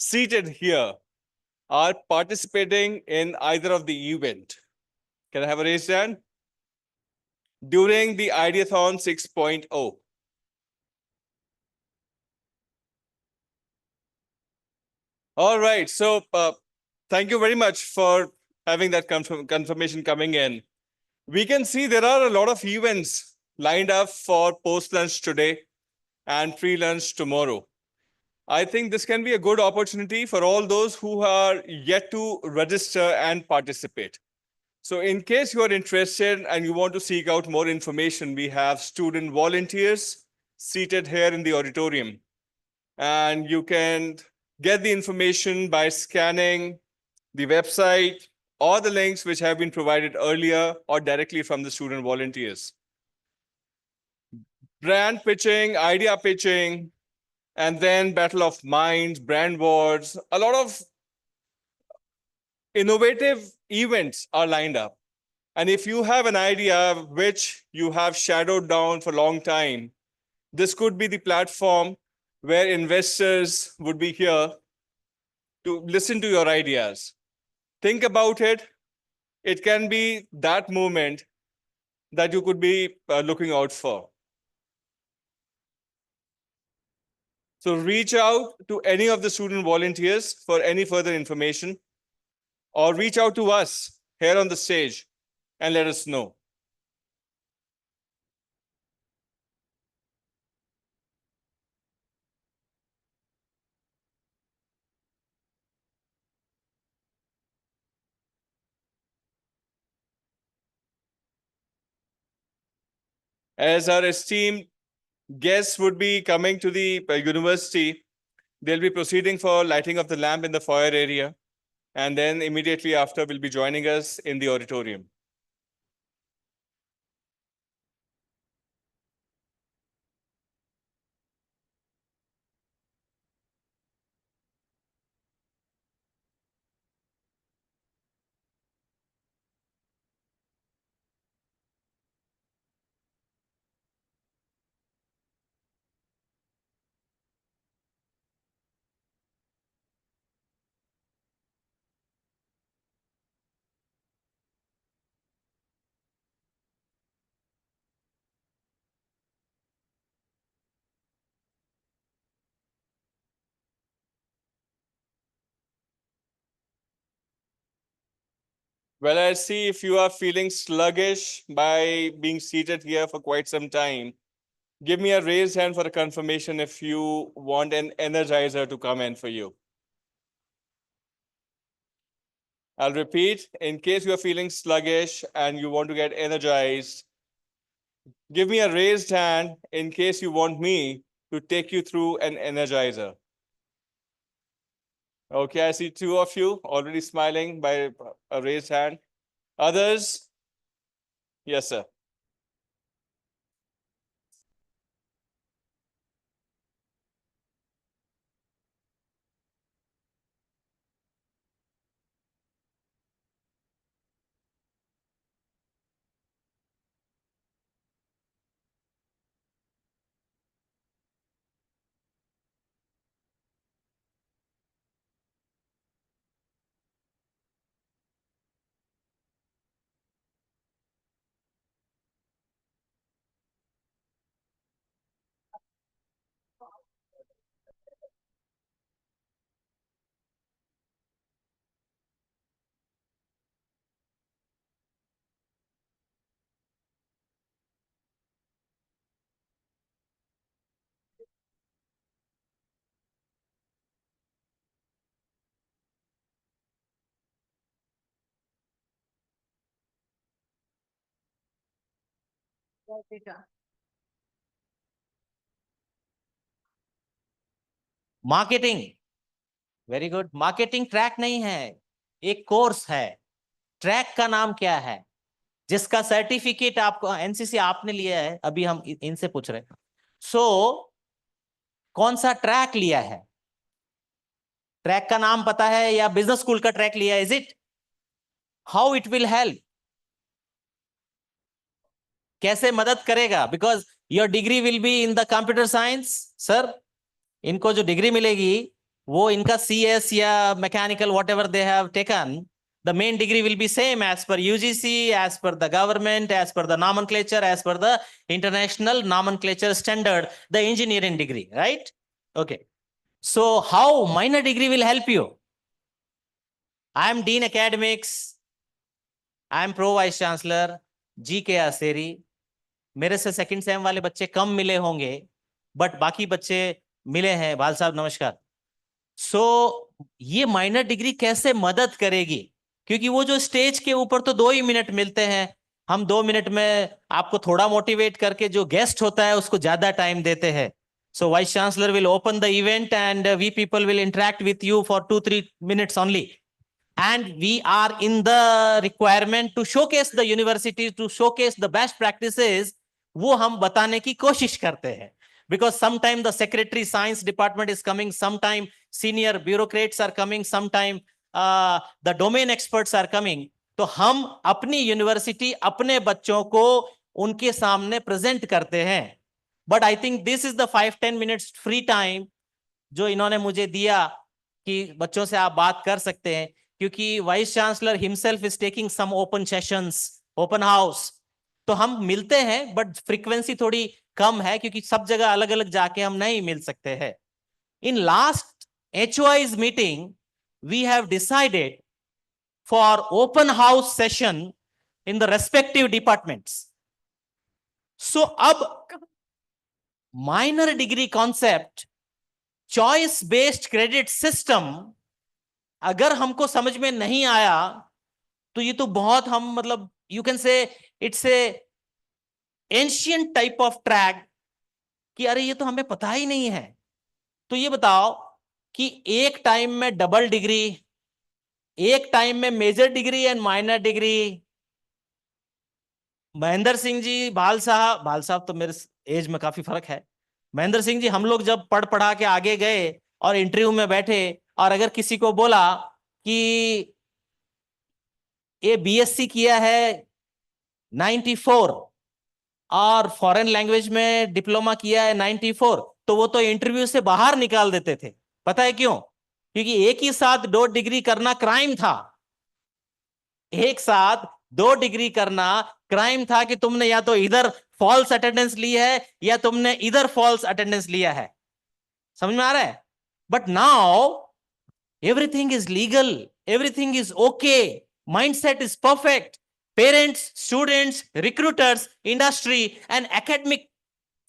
seated here are participating in either of the event? Can I have a raised hand? During the Ideathon 6.0. All right. So thank you very much for having that confirmation coming in. We can see there are a lot of events lined up for post-lunch today and pre-lunch tomorrow. I think this can be a good opportunity for all those who are yet to register and participate. So in case you are interested and you want to seek out more information, we have student volunteers seated here in the auditorium. And you can get the information by scanning the website or the links which have been provided earlier or directly from the student volunteers. Brand pitching, idea pitching, and then battle of minds, brand wars, a lot of innovative events are lined up. And if you have an idea which you have shadowed down for a long time, this could be the platform where investors would be here to listen to your ideas. Think about it. It can be that moment that you could be looking out for. So reach out to any of the student volunteers for any further information, or reach out to us here on the stage and let us know. As our esteemed guests would be coming to the university, they'll be proceeding for lighting of the lamp in the foyer area, and then immediately after will be joining us in the auditorium. Well, I see if you are feeling sluggish by being seated here for quite some time, give me a raised hand for a confirmation if you want an energizer to come in for you. I'll repeat, in case you are feeling sluggish and you want to get energized, give me a raised hand in case you want me to take you through an energizer. Okay, I see two of you already smiling by a raised hand. Others? Yes, sir. Marketing, very good. Marketing track नहीं है, एक course है। Track का नाम क्या है? जिसका certificate आपको एनसीसी आपने लिया है, अभी हम इनसे पूछ रहे हैं। सो कौन सा ट्रैक लिया है? ट्रैक का नाम पता है या बिजनेस स्कूल का ट्रैक लिया है? Is it? How it will help? कैसे मदद करेगा? Because your degree will be in the computer science. Sir, इनको जो डिग्री मिलेगी वो इनका CS या mechanical what ever they have taken, the main degree will be same as per UGC, as per the government, as per the nomenclature, as per the international nomenclature standard, the engineering degree, right? Okay. So how minor degree will help you? I am Dean Academics. I am Pro Vice Chancellor GK Aseri. मेरे से second same वाले बच्चे कम मिले होंगे, but बाकी बच्चे मिले हैं। भाल साहब नमस्कार। सो ये माइनर डिग्री कैसे मदद करेगी? क्योंकि वो जो स्टेज के ऊपर तो 2 ही मिनट मिलते हैं, हम 2 मिनट में आपको थोड़ा मोटिवेट करके जो गेस्ट होता है उसको ज्यादा टाइम देते हैं। So vice chancellor will open the event and we people will interact with you for 2-3 minutes only, and we are in the requirement to showcase the university, to showcase the best practices. वो हम बताने की कोशिश करते हैं, because sometime the secretary science department is coming, sometime senior bureaucrats are coming, sometime the domain experts are coming. तो हम अपनी यूनिवर्सिटी अपने बच्चों को उनके सामने प्रेजेंट करते हैं। But I think this is the 5-10 minutes free time जो इन्होंने मुझे दिया कि बच्चों से आप बात कर सकते हैं, क्योंकि vice chancellor himself is taking some open sessions, open house. तो हम मिलते हैं बट फ्रीक्वेंसी थोड़ी कम है, क्योंकि सब जगह अलग अलग जाके हम नहीं मिल सकते हैं। In last HOI's meeting we have decided for open house session in the respective departments. So अब minor degree concept, choice based credit system अगर हमको समझ में नहीं आया तो ये तो बहुत हम मतलब you can say it's a ancient type of track कि अरे ये तो हमें पता ही नहीं है। तो ये बताओ कि एक टाइम में डबल डिग्री, एक टाइम में major degree and minor degree. Mahendra Singh ji, Bhal साहब तो मेरे एज में काफी फर्क है। महेंद्र सिंह जी, हम लोग जब पढ़ा के आगे गए और इंटरव्यू में बैठे और अगर किसी को बोला कि ये BSc किया है 94 और फॉरेन लैंग्वेज में डिप्लोमा किया है 94, तो वो तो इंटरव्यू से बाहर निकाल देते थे। पता है क्यों? क्योंकि एक ही साथ 2 डिग्री करना क्राइम था। एक साथ 2 डिग्री करना क्राइम था कि तुमने या तो इधर फॉल्स अटेंडेंस ली है या तुमने इधर फॉल्स अटेंडेंस लिया है। समझ में आ रहा है? But now everything is legal, everything is okay, mindset is perfect. Parents, students, recruiters, industry and academic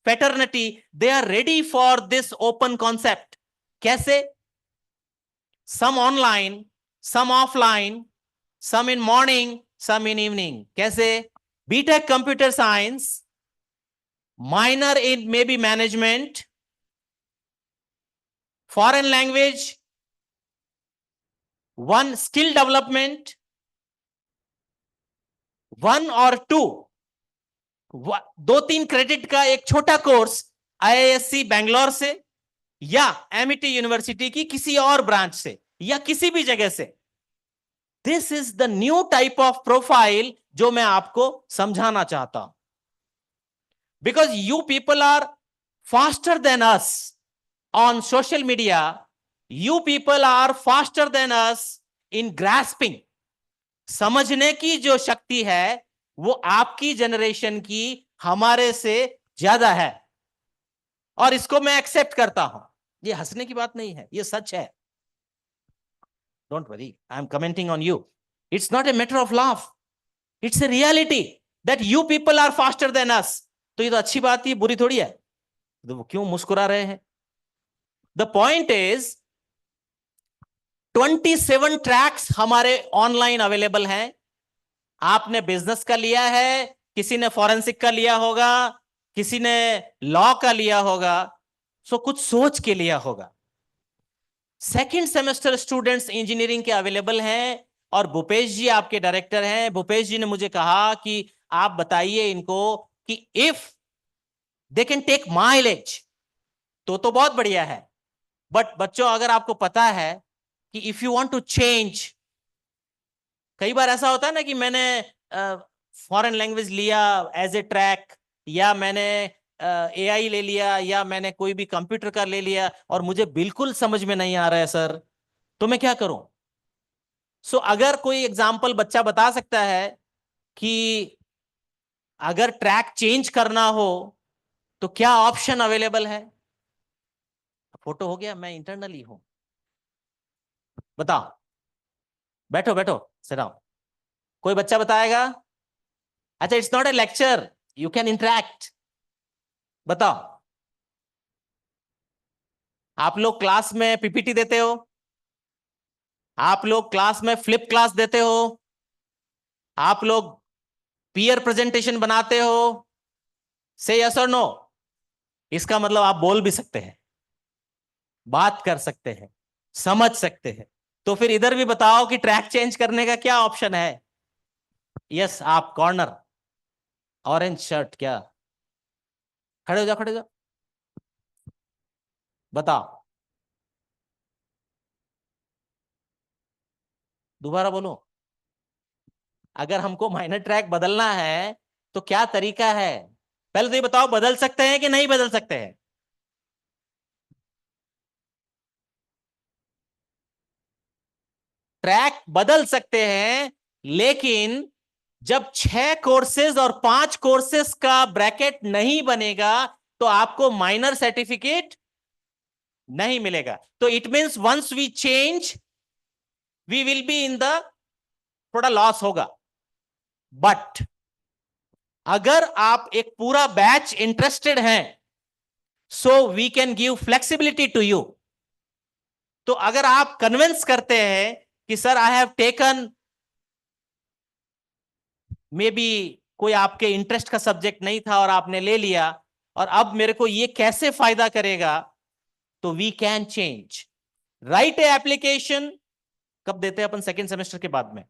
fraternity, they are ready for this open concept. कैसे? Some online, some offline, some in morning, some in evening. कैसे? BTech computer science, minor in maybe management, foreign language, one skill development, 1 or 2, 2-3 credit का एक छोटा course IISc Bangalore से या MIT university की किसी और ब्रांच से या किसी भी जगह से। This is the new type of profile जो मैं आपको समझाना चाहता हूं, because you people are faster than us on social media, you people are faster than us in grasping. समझने की जो शक्ति है वो आपकी जनरेशन की हमारे से ज्यादा है, और इसको मैं एक्सेप्ट करता हूं। ये हंसने की बात नहीं है, ये सच है। Don't worry, I am commenting on you. It's not a matter of laugh, it's a reality that you people are faster than us. तो ये तो अच्छी बात है, बुरी थोड़ी है। तो वो क्यों मुस्कुरा रहे हैं? द पॉइंट इज 27 ट्रैक्स हमारे ऑनलाइन अवेलेबल हैं। आपने बिजनेस का लिया है, किसी ने फॉरेंसिक का लिया होगा, किसी ने लॉ का लिया होगा, सो कुछ सोच के लिया होगा। सेकंड सेमेस्टर स्टूडेंट्स इंजीनियरिंग के अवेलेबल हैं, और भूपेश जी आपके डायरेक्टर हैं। भूपेश जी ने मुझे कहा कि आप बताइए इनको कि if they can take mileage तो बहुत बढ़िया है, बट बच्चों अगर आपको पता है कि if you want to change, कई बार ऐसा होता है ना कि मैंने फॉरेन लैंग्वेज लिया एज ए ट्रैक, या मैंने एआई ले लिया या मैंने कोई भी कंप्यूटर का ले लिया और मुझे बिल्कुल समझ में नहीं आ रहा है सर, तो मैं क्या करूं? सो अगर कोई एग्जाम्पल बच्चा बता सकता है कि अगर ट्रैक चेंज करना हो तो क्या ऑप्शन अवेलेबल है? फोटो हो गया, मैं इंटरनली हूं, बताओ। बैठो बैठो, सिट डाउन। कोई बच्चा बताएगा? अच्छा, it's not A lecture, you can interact. बताओ, आप लोग क्लास में पीपीटी देते हो? आप लोग क्लास में फ्लिप क्लास देते हो? आप लोग पीयर प्रेजेंटेशन बनाते हो? से यस और नो? इसका मतलब आप बोल भी सकते हैं, बात कर सकते हैं, समझ सकते हैं। तो फिर इधर भी बताओ कि ट्रैक चेंज करने का क्या ऑप्शन है? यस, आप कॉर्नर, ऑरेंज शर्ट, क्या? खड़े हो जाओ, खड़े हो जाओ, बताओ। दोबारा बोलो। अगर हमको माइनर ट्रैक बदलना है तो क्या तरीका है? पहले तो ये बताओ, बदल सकते हैं कि नहीं बदल सकते हैं? ट्रैक बदल सकते हैं, लेकिन जब 6 कोर्सेज और 5 कोर्सेज का ब्रैकेट नहीं बनेगा तो आपको माइनर सर्टिफिकेट नहीं मिलेगा। तो it means once we change we will be in the, थोड़ा लॉस होगा। बट अगर आप एक पूरा बैच इंटरेस्टेड हैं, so we can give flexibility to you. तो अगर आप कन्विंस करते हैं कि sir I have taken, maybe कोई आपके इंटरेस्ट का सब्जेक्ट नहीं था और आपने ले लिया, और अब मेरे को ये कैसे फायदा करेगा, तो we can change. Right a application. कब देते हैं अपन? सेकेंड सेमेस्टर के बाद में।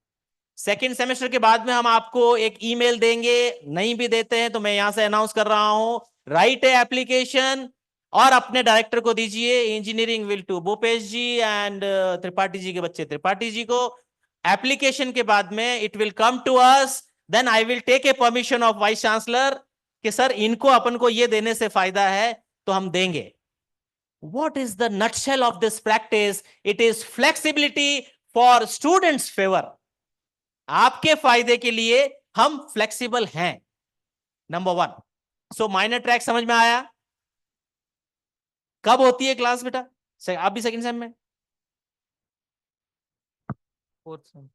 सेकेंड सेमेस्टर के बाद में हम आपको एक ईमेल देंगे, नहीं भी देते हैं तो मैं यहां से अनाउंस कर रहा हूं, राइट ए एप्लीकेशन और अपने डायरेक्टर को दीजिए, engineering will to Bhupesh ji and Tripathi ji के बच्चे त्रिपाठी जी को। एप्लीकेशन के बाद में it will come to us, then I will take a permission of vice chancellor कि सर इनको अपन को ये देने से फायदा है तो हम देंगे। What is the nutshell of this practice? It is flexibility for students' favor. आपके फायदे के लिए हम फ्लेक्सिबल हैं, नंबर 1। सो माइनर ट्रैक समझ में आया? कब होती है क्लास बेटा? आप भी सेकंड सेम में? Fourth same.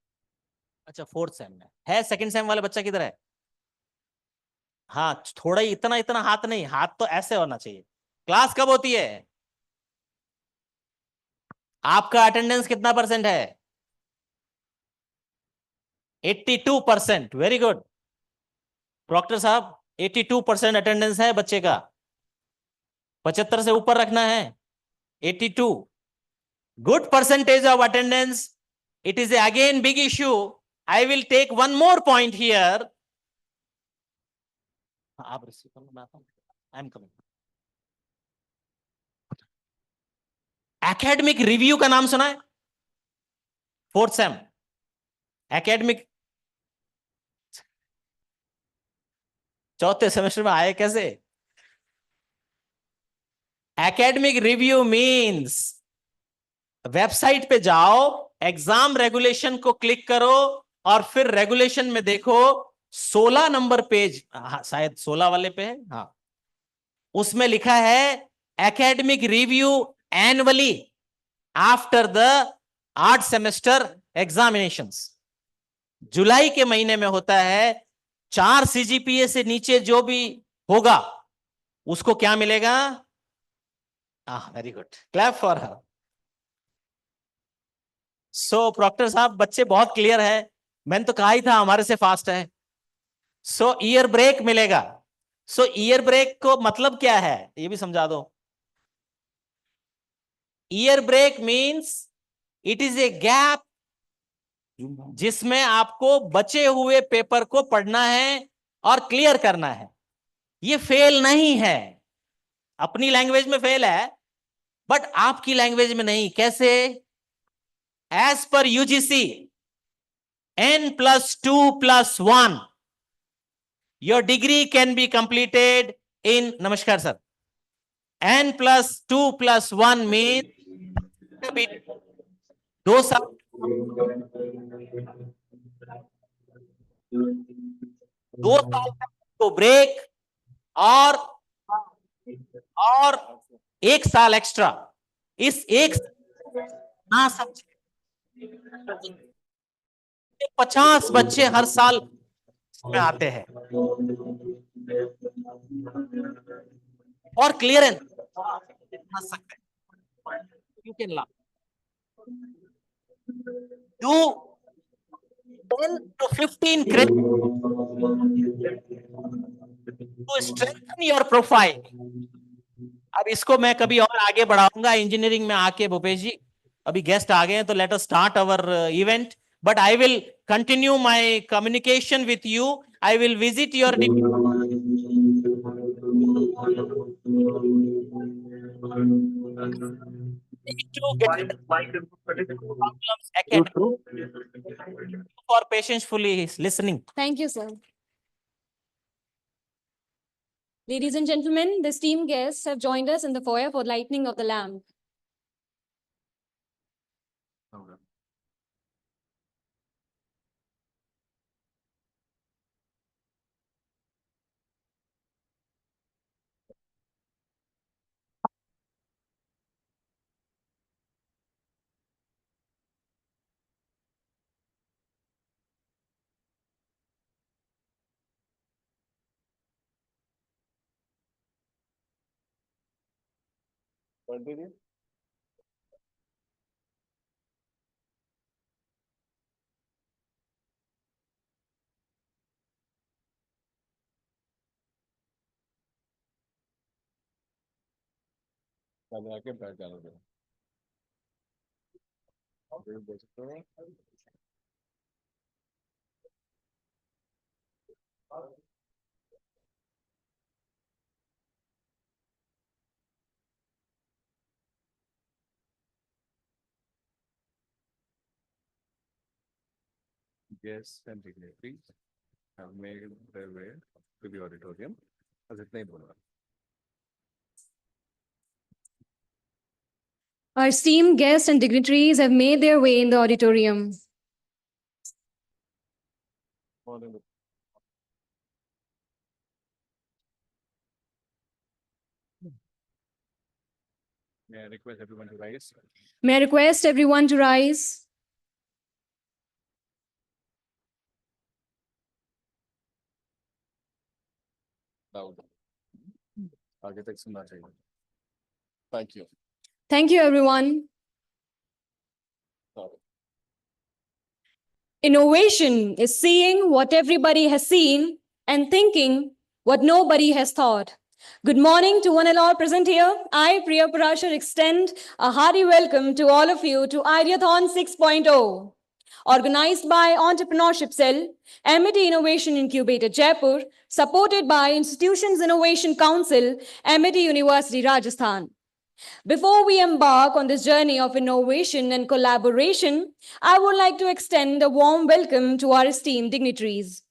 अच्छा, फोर्थ सेम में है। सेकंड सेम वाला बच्चा किधर है? हाँ, थोड़ा ही, इतना इतना हाथ नहीं, हाथ तो ऐसे होना चाहिए। क्लास कब होती है? आपका अटेंडेंस कितना परसेंट है? 82%। वेरी गुड प्रॉक्टर साहब, 82% अटेंडेंस है बच्चे का। 75 से ऊपर रखना है। 82 good percentage of attendance. It is again big issue. I will take one more point here. आप रिसीव कर लो, मैं आता हूं, I am coming. Academic review का नाम सुना है? फोर्थ सेम एकेडमिक, चौथे सेमेस्टर में आए कैसे? एकेडमिक रिव्यू मींस वेबसाइट पे जाओ, एग्जाम रेगुलेशन को क्लिक करो और फिर रेगुलेशन में देखो 16 नंबर पेज, शायद 16 वाले पे है, हाँ, उसमें लिखा है academic review annually after the 8 semester examinations. जुलाई के महीने में होता है। 4 सीजीपीए से नीचे जो भी होगा उसको क्या मिलेगा? Very good, clap for her. So proctor साहब, बच्चे बहुत क्लियर है, मैंने तो कहा ही था हमारे से फास्ट है। सो ईयर ब्रेक मिलेगा। सो ईयर ब्रेक को मतलब क्या है ये भी समझा दो। Year break means it is a gap जिसमें आपको बचे हुए पेपर को पढ़ना है और क्लियर करना है। ये फेल नहीं है, अपनी लैंग्वेज में फेल है, बट आपकी लैंग्वेज में नहीं। कैसे? As per UGC N+2+1 your degree can be completed in Namaskar sir. N plus 2 plus 1 means अभी 2 साल 2 साल तक तो ब्रेक और 1 साल एक्स्ट्रा, इस एक ना समझे 50 बच्चे हर साल में आते हैं और क्लियरेंस समझ सकते हैं, यू कैन ला do 10 to 15 credits to strengthen your profile. अब इसको मैं कभी और आगे बढ़ाऊंगा इंजीनियरिंग में आके भूपेश जी, अभी गेस्ट आ गए हैं तो let us start our event, but I will continue my communication with you, I will visit your to get problems academic for patientfully listening. Thank you, sir. Ladies and gentlemen, the esteemed guests have joined us in the foyer for lighting of the lamp. Continue. पहले आके बैठ जाना दो। फिर बोल सकते हो। Guests and dignitaries have made their way to the auditorium. बस इतना ही बोलना। Our esteemed guests and dignitaries have made their way in the auditorium. May I request everyone to rise? May I request everyone to rise? Loud. आगे तक सुनना चाहिए। Thank you. Thank you, everyone. Sorry. Innovation is seeing what everybody has seen and thinking what nobody has thought. Good morning to one and all present here. I, Priya Parashar, extend a hearty welcome to all of you to Ideathon 6.0. Organized by Entrepreneurship Cell, Amity Innovation Incubator Jaipur, supported by Institutions Innovation Council, Amity University Rajasthan. Before we embark on this journey of innovation and collaboration, I would like to extend a warm welcome to our esteemed dignitaries.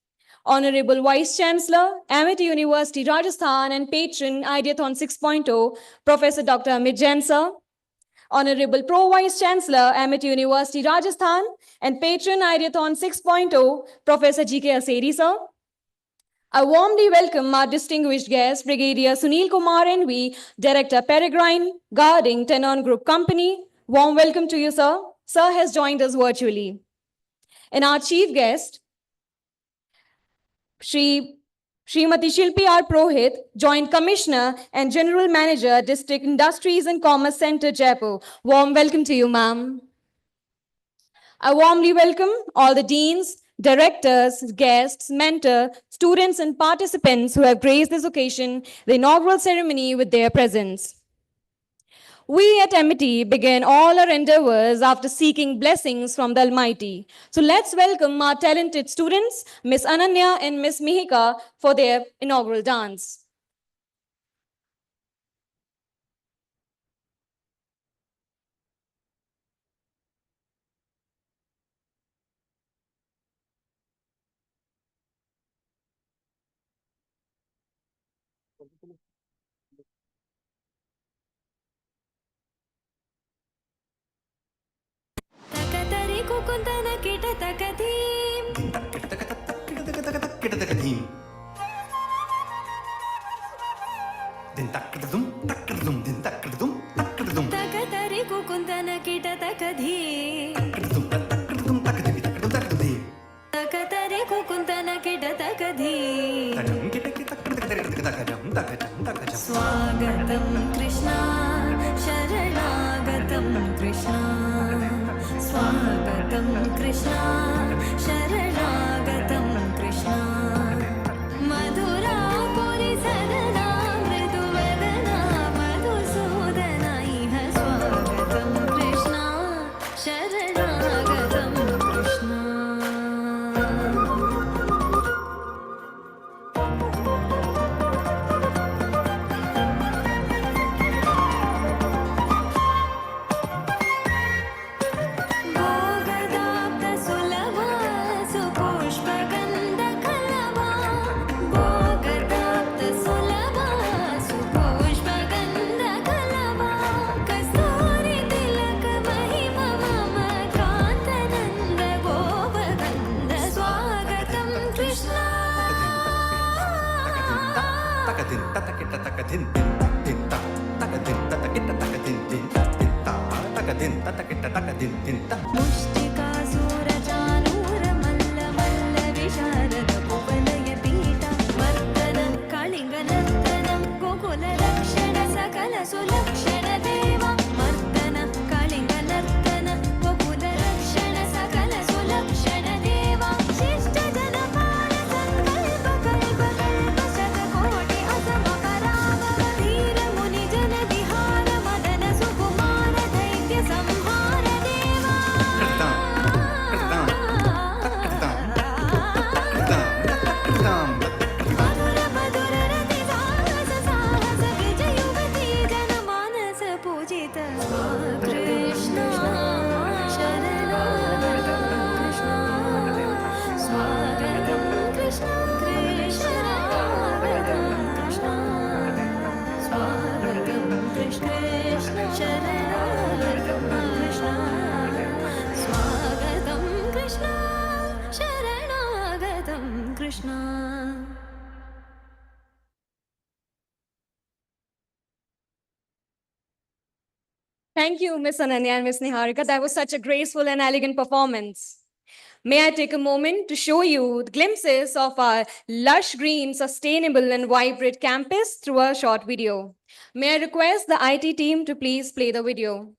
Honorable Vice Chancellor, Amity University Rajasthan and patron Ideathon 6.0, Professor Dr. Amit Jain sir. Honorable Pro Vice Chancellor, Amity University Rajasthan and patron Ideathon 6.0, Professor G.K. Aseri sir. I warmly welcome our distinguished guest, Brigadier Sunil Kumar NV, Director Peregrine, Guarding Tenon Group Company. Warm welcome to you, sir. Sir has joined us virtually. And our chief guest, Srimati Shilpi R. Prohit, Joint Commissioner and General Manager, District Industries and Commerce Center, Jaipur. Warm welcome to you, ma'am. I warmly welcome all the deans, directors, guests, mentors, students, and participants who have graced this occasion, the inaugural ceremony, with their presence. We at Amity began all our endeavors after seeking blessings from the Almighty. So let's welcome our talented students, Miss Ananya and Miss Mihika, for their inaugural dance. తకతరి కుకుందన కిట తకధీం కిటతకధీం దిన్ తక్కడదుం తక్కడదుం దిన్ తక్కడదుం తక్కడదుం తకతరి కుకుందన కిట తకధీం తక్కడదుం తక్కడదుం తక్కదిమి తక్కడదుం తక్కదీం తకతరి కుకుందన కిట తకధీం తకం కిటకి తక్కడదకదకదక తకజం తకజం తకజం స్వాగతం కృష్ణ శరణాగతం కృష్ణ స్వాగతం కృష్ణ శరణాగతం కృష్ణ మధురాపురి సదనా మృదువదనా మధుసూదన ఇహ స్వాగతం కృష్ణ శరణాగతం కృష్ణ భోగదాప్త సులభ సుపుష్పగంధ కలవా భోగదాప్త సులభ సుపుష్పగంధ కలవా కస్తూరి తిలక మహిమ మమ కాంతనంద గోపగంధ స్వాగతం కృష్ణ తకదిన్ తతకిట తకదిన్ దిన్ తకదిన్ తతకిట తకదిన్ దిన్ తకదిన్ తతకిట తకదిన్ దిన్ ముష్టికాసురచానూర మల్ల మల్ల విశారద కువలయ పీఠ మర్దన కళింగ నర్తన గోకుల రక్షణ సకల సులక్షణ దేవ మర్దన కళింగ నర్తన గోకుల రక్షణ సకల సులక్షణ దేవ శిష్ట జనపాల సంకల్ప కల్ప కల్ప శతకోటి అసమ పరాభవ ధీర ముని జన విహార మదన సుకుమార దైత్య సంహార దేవా కడతాం కడతాం తక్కడతాం తక్కడతాం మధుర మధుర రతి సాహస సాహస విజయువతి జన మానస పూజిత కృష్ణ శరణాగతం కృష్ణ స్వాగతం కృష్ణ శరణాగతం కృష్ణ స్వాగతం కృష్ణ శరణాగతం కృష్ణ స్వాగతం Krishna శరణాగతం Krishna Thank you, Miss Ananya and Miss Niharika. That was such a graceful and elegant performance. May I take a moment to show you glimpses of our lush green, sustainable and vibrant campus through a short video. May I request the IT team to please play the video.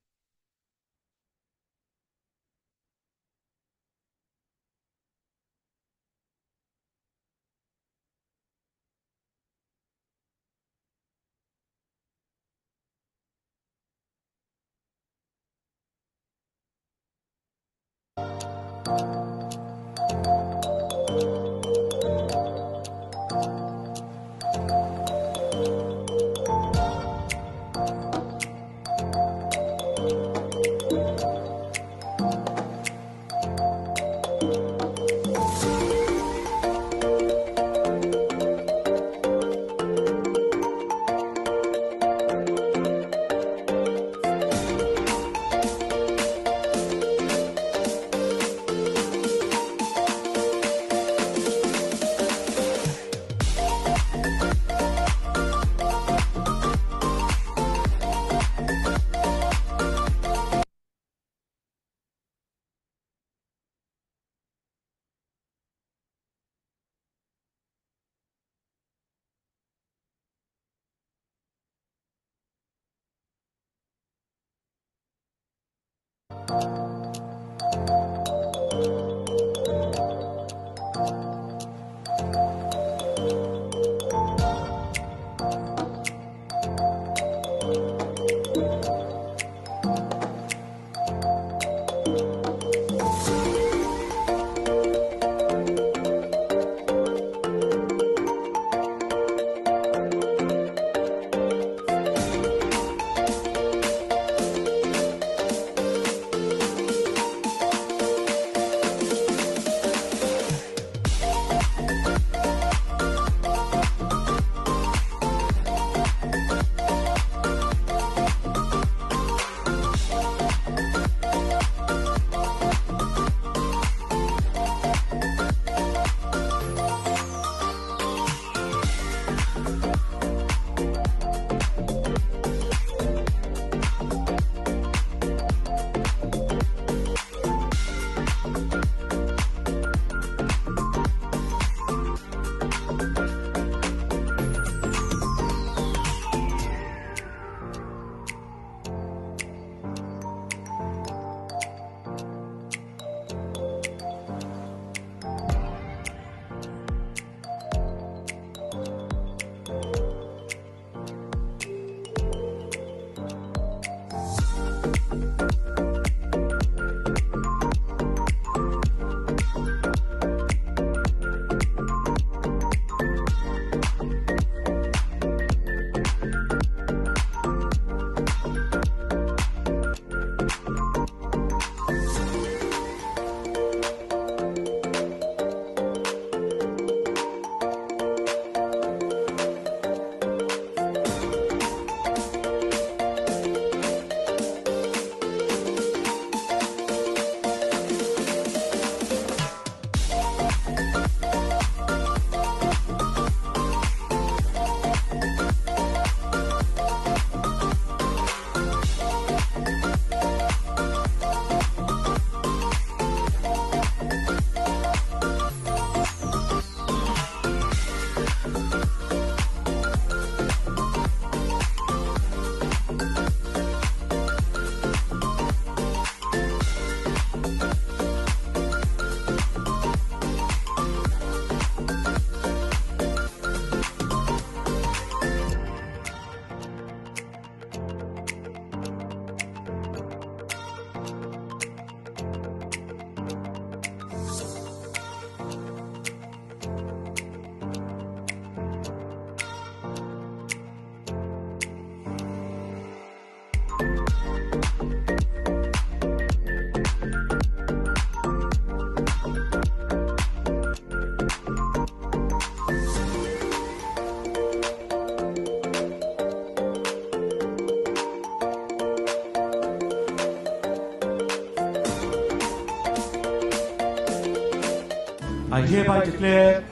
I hereby declare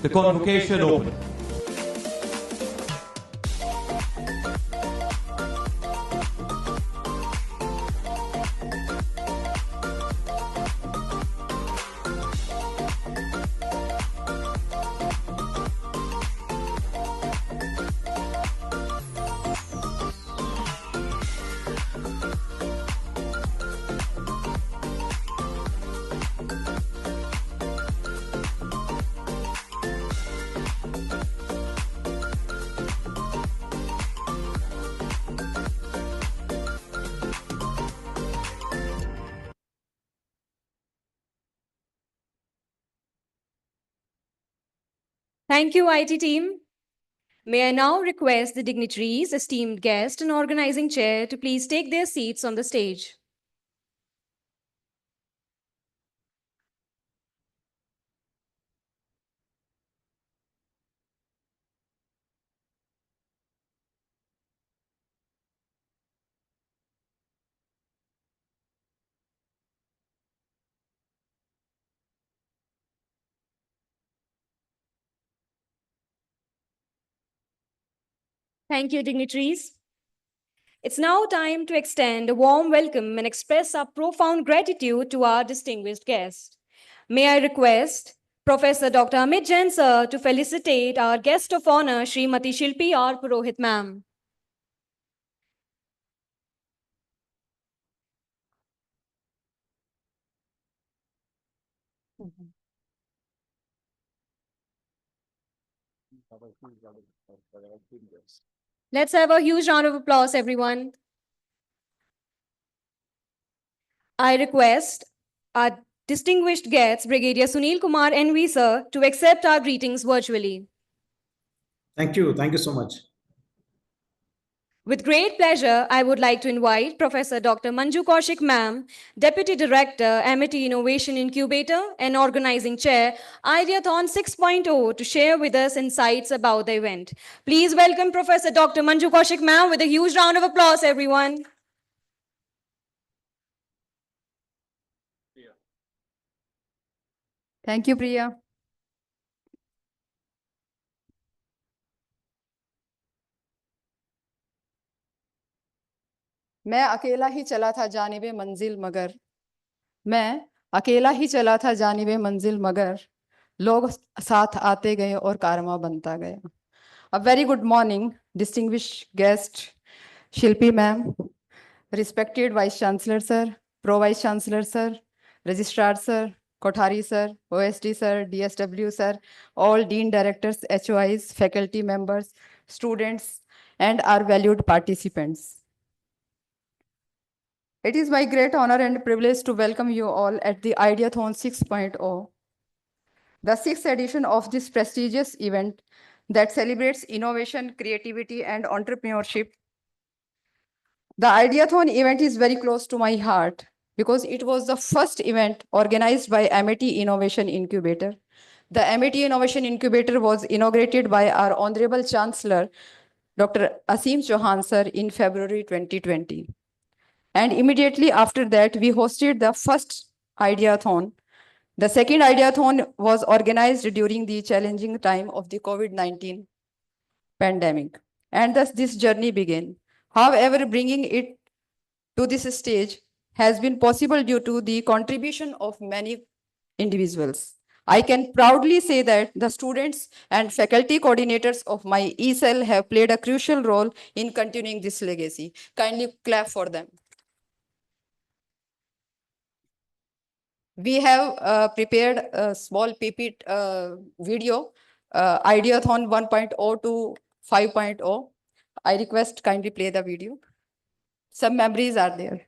the convocation open. Thank you, IT team. May I now request the dignitaries, esteemed guests, and organizing chair to please take their seats on the stage. Thank you, dignitaries. It's now time to extend a warm welcome and express our profound gratitude to our distinguished guest. May I request Professor Dr. Amit Jain sir to felicitate our guest of honor, Srimati Shilpi R. Purohit ma'am. Let's have a huge round of applause, everyone. I request our distinguished guests, Brigadier Sunil Kumar NV sir, to accept our greetings virtually. Thank you. Thank you so much. With great pleasure, I would like to invite Professor Dr. Manju Kaushik ma'am, Deputy Director, Amity Innovation Incubator and Organizing Chair, Ideathon 6.0, to share with us insights about the event. Please welcome Professor Dr. Manju Kaushik ma'am with a huge round of applause, everyone. Thank you, Priya. मैं अकेला ही चला था जानिबे मंजिल मगर मैं अकेला ही चला था जानिबे मंजिल मगर लोग साथ आते गए और कारवां बनता गया. A very good morning, distinguished guest, Shilpi ma'am, respected Vice Chancellor sir, Pro Vice Chancellor sir, Registrar sir, Kothari sir, OSD sir, DSW sir, all Dean Directors, HOIs, faculty members, students, and our valued participants. It is my great honor and privilege to welcome you all at the Ideathon 6.0, the sixth edition of this prestigious event that celebrates innovation, creativity, and entrepreneurship. The Ideathon event is very close to my heart because it was the first event organized by Amity Innovation Incubator. The Amity Innovation Incubator was inaugurated by our Honorable Chancellor, Dr. Asim Chauhan sir, in February 2020. And immediately after that, we hosted the first Ideathon. The second Ideathon was organized during the challenging time of the COVID-19 pandemic. And thus this journey began. However, bringing it to this stage has been possible due to the contribution of many individuals. I can proudly say that the students and faculty coordinators of my ECell have played a crucial role in continuing this legacy. Kindly clap for them. We have prepared a small PPT video, Ideathon 1.0 to 5.0. I request kindly play the video. Some memories are there.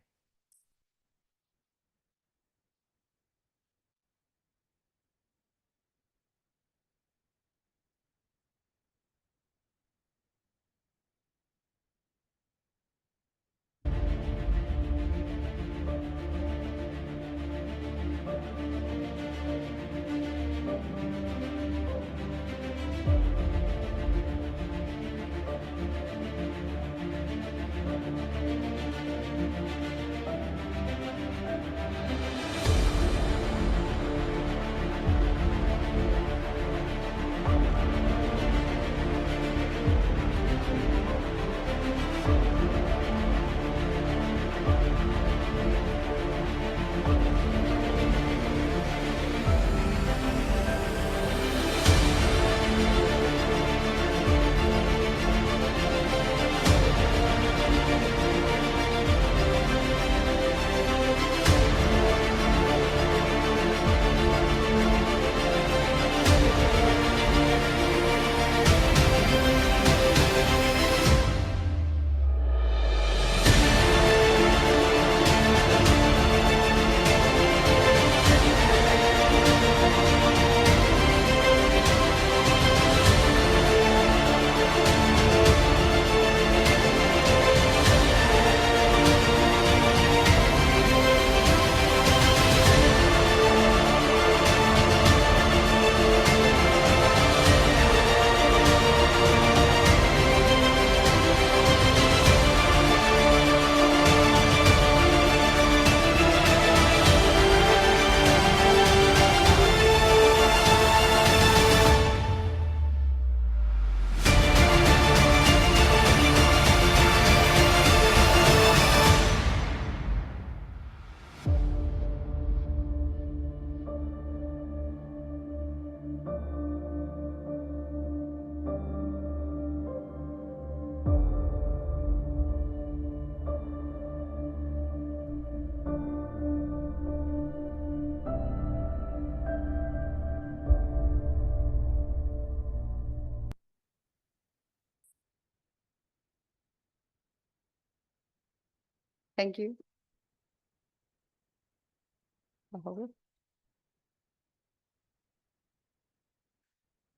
Thank you.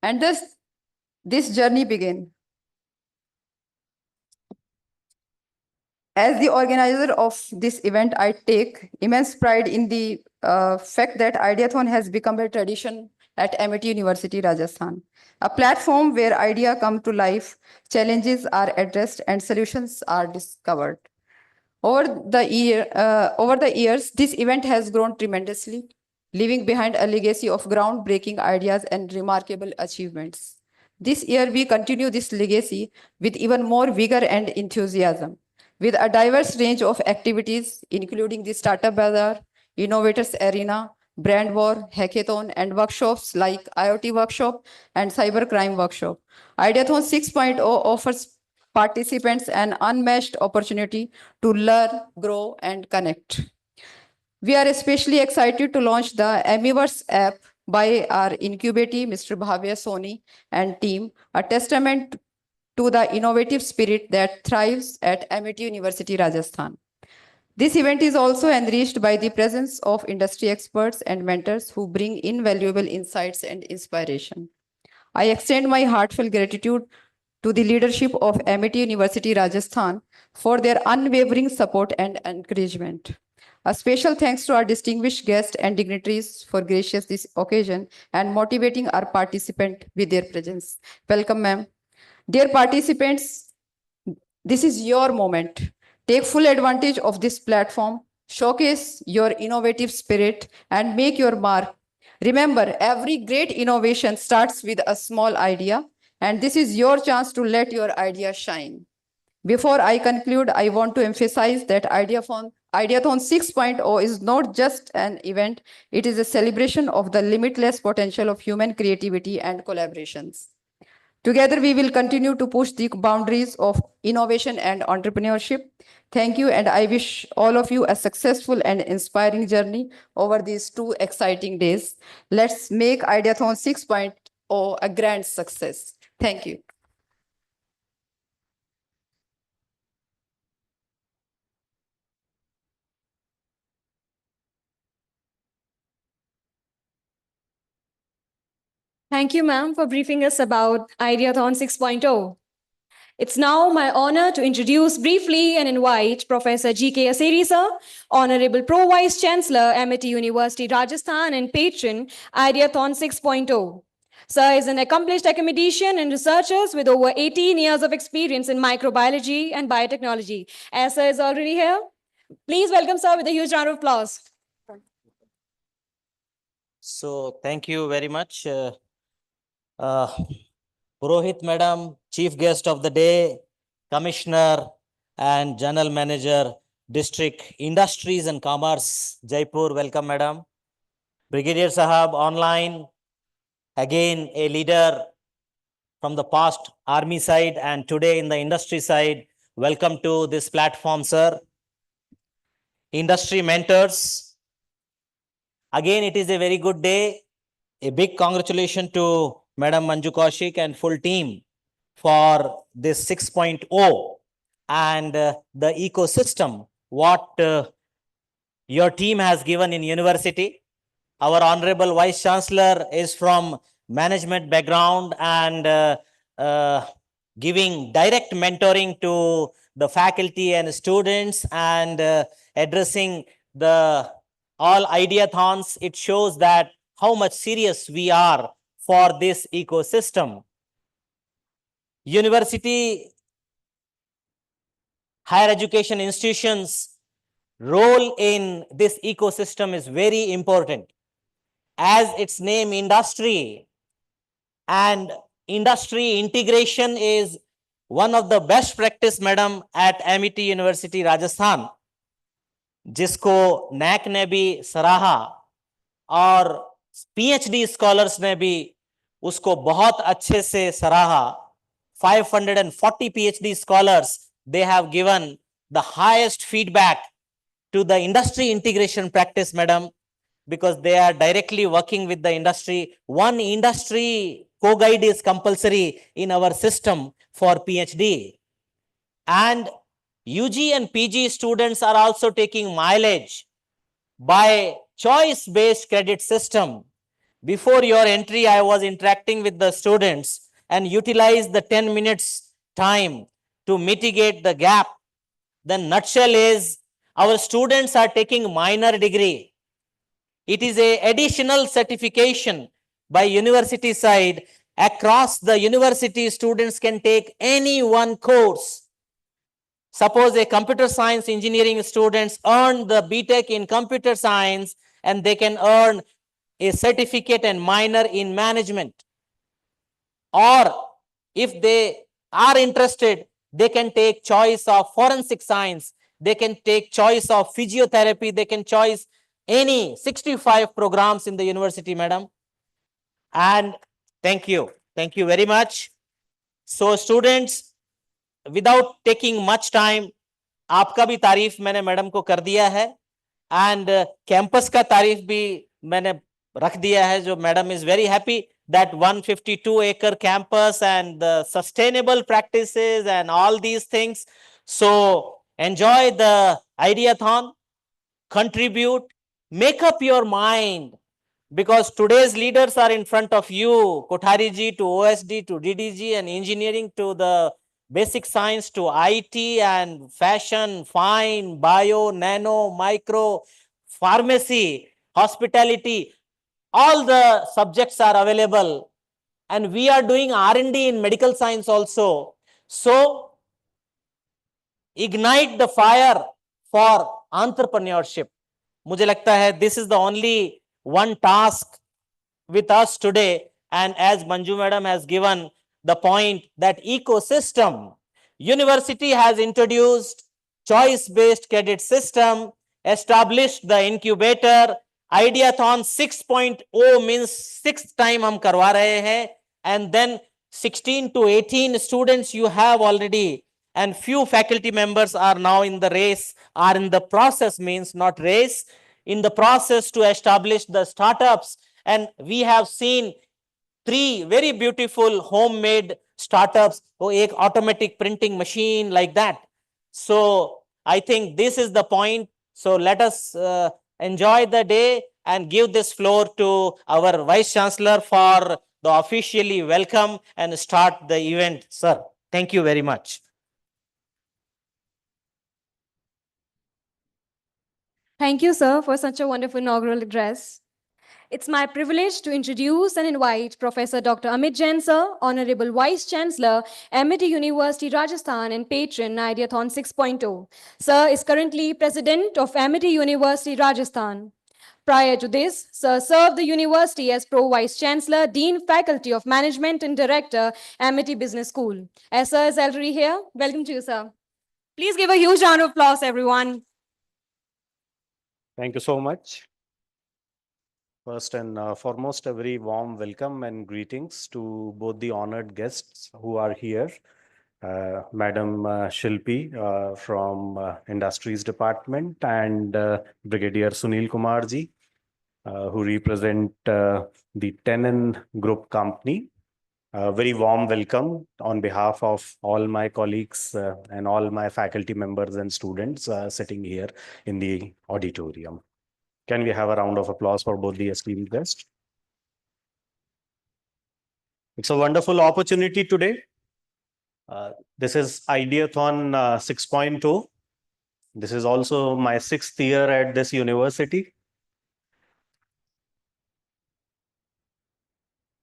And thus, this journey began. As the organizer of this event, I take immense pride in the fact that Ideathon has become a tradition at Amity University, Rajasthan, a platform where ideas come to life, challenges are addressed, and solutions are discovered. Over the years, this event has grown tremendously, leaving behind a legacy of groundbreaking ideas and remarkable achievements. This year, we continue this legacy with even more vigor and enthusiasm, with a diverse range of activities, including the Startup Bazaar, Innovators Arena, Brand War, Hackathon, and workshops like IoT Workshop and Cybercrime Workshop. Ideathon 6.0 offers participants an unmatched opportunity to learn, grow, and connect. We are especially excited to launch the Amiverse app by our incubatee, Mr. Bhavya Soni and team, a testament to the innovative spirit that thrives at Amity University, Rajasthan. This event is also enriched by the presence of industry experts and mentors who bring invaluable insights and inspiration. I extend my heartfelt gratitude to the leadership of Amity University, Rajasthan for their unwavering support and encouragement. A special thanks to our distinguished guests and dignitaries for gracious this occasion and motivating our participant with their presence. Welcome, ma'am. Dear participants, this is your moment. Take full advantage of this platform, showcase your innovative spirit, and make your mark. Remember, every great innovation starts with a small idea, and this is your chance to let your idea shine. Before I conclude, I want to emphasize that Ideathon 6.0 is not just an event, it is a celebration of the limitless potential of human creativity and collaborations. Together, we will continue to push the boundaries of innovation and entrepreneurship. Thank you, and I wish all of you a successful and inspiring journey over these 2 exciting days. Let's make Ideathon 6.0 a grand success. Thank you. Thank you, ma'am, for briefing us about Ideathon 6.0. It's now my honor to introduce briefly and invite Professor G.K. Aseri, sir, Honorable Pro Vice Chancellor, Amity University, Rajasthan, and patron, Ideathon 6.0. Sir is an accomplished academician and researcher with over 18 years of experience in microbiology and biotechnology. As sir is already here, please welcome sir with a huge round of applause. So thank you very much. Purohit Madam, Chief Guest of the Day, Commissioner and General Manager, District Industries and Commerce, Jaipur. Welcome, Madam. Brigadier Sahab, online, again a leader from the past army side and today in the industry side. Welcome to this platform, sir. Industry mentors, again it is a very good day. A big congratulations to Madam Manju Kaushik and full team for this 6.0 and the ecosystem what your team has given in university. Our Honorable Vice Chancellor is from management background and giving direct mentoring to the faculty and students and addressing the all ideathons. It shows that how much serious we are for this ecosystem. University, higher education institutions role in this ecosystem is very important. As its name, industry, and industry integration is one of the best practice, madam, at Amity University, Rajasthan, जिसको NAC ने भी सराहा और PhD scholars ने भी उसको बहुत अच्छे से सराहा. 540 PhD scholars, they have given the highest feedback to the industry integration practice, madam, because they are directly working with the industry. One industry co-guide is compulsory in our system for PhD. And UG and PG students are also taking mileage by choice-based credit system. Before your entry, I was interacting with the students and utilized the 10 minutes time to mitigate the gap. The nutshell is our students are taking minor degree. It is a additional certification by university side. Across the university, students can take any one course. Suppose a computer science engineering students earn the BTech in computer science and they can earn a certificate and minor in management. Or if they are interested, they can take choice of forensic science, they can take choice of physiotherapy, they can choose any 65 programs in the university, madam. And thank you very much. So students, without taking much time, आपका भी तारीफ मैंने madam को कर दिया है and campus का तारीफ भी मैंने रख दिया है जो madam is very happy that 152 acre campus and the sustainable practices and all these things. So enjoy the Ideathon, contribute, make up your mind, because today's leaders are in front of you, Kothari ji to OSD to DDG and engineering to the basic science to IT and fashion, fine, bio, nano, micro, pharmacy, hospitality. All the subjects are available and we are doing R&D in medical science also. So ignite the fire for entrepreneurship. मुझे लगता है this is the only one task with us today. And as Manju madam has given the point that ecosystem, university has introduced choice-based credit system, established the incubator. Ideathon 6.0 means 6th time हम करवा रहे हैं, and then 16 to 18 students you have already, and few faculty members are now in the race, are in the process, means not race, in the process to establish the startups. And we have seen 3 very beautiful homemade startups, एक automatic printing machine like that. So I think this is the point. So let us enjoy the day and give this floor to our Vice Chancellor for the officially welcome and start the event, sir. Thank you very much. Thank you, sir, for such a wonderful inaugural address. It's my privilege to introduce and invite Professor Dr. Amit Jain, sir, Honorable Vice Chancellor, Amity University, Rajasthan, and patron Ideathon 6.0. Sir is currently President of Amity University, Rajasthan. Prior to this, sir served the university as Pro Vice Chancellor, Dean Faculty of Management, and Director, Amity Business School. As sir is already here, welcome to you, sir. Please give a huge round of applause, everyone. Thank you so much. First and foremost, a very warm welcome and greetings to both the honored guests who are here. Madam Shilpi from Industries Department and Brigadier Sunil Kumar ji, who represent the Tenon Group Company. Very warm welcome on behalf of all my colleagues and all my faculty members and students sitting here in the auditorium. Can we have a round of applause for both the esteemed guests? It's a wonderful opportunity today. This is Ideathon 6.0. This is also my 6th year at this university.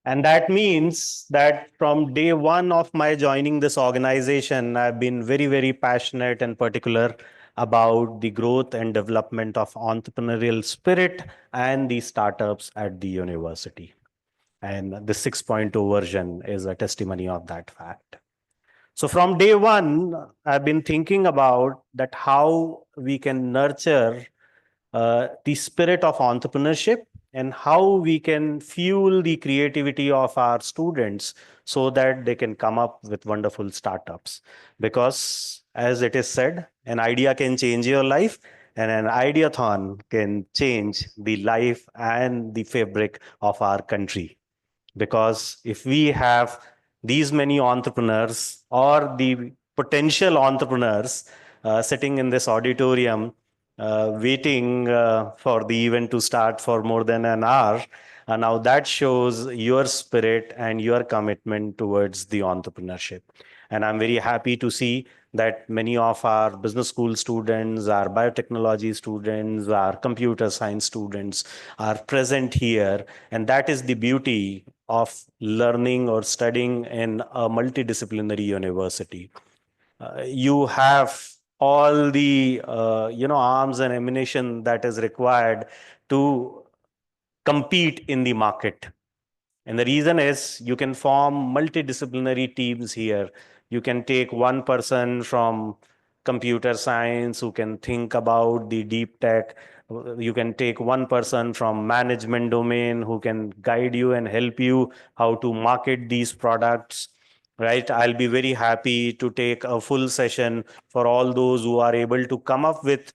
And that means that from day one of my joining this organization, I've been very, very passionate and particular about the growth and development of entrepreneurial spirit and the startups at the university. And the 6.0 version is a testimony of that fact. So from day one, I've been thinking about that how we can nurture the spirit of entrepreneurship and how we can fuel the creativity of our students so that they can come up with wonderful startups. Because as it is said, an idea can change your life and an Ideathon can change the life and the fabric of our country. Because if we have these many entrepreneurs or the potential entrepreneurs, sitting in this auditorium, waiting for the event to start for more than an hour. Now that shows your spirit and your commitment towards the entrepreneurship. And I'm very happy to see that many of our business school students, our biotechnology students, our computer science students are present here. And that is the beauty of learning or studying in a multidisciplinary university. You have all the arms and ammunition that is required to compete in the market. And the reason is you can form multidisciplinary teams here. You can take one person from computer science who can think about the deep tech. You can take one person from management domain who can guide you and help you how to market these products. Right? I'll be very happy to take a full session for all those who are able to come up with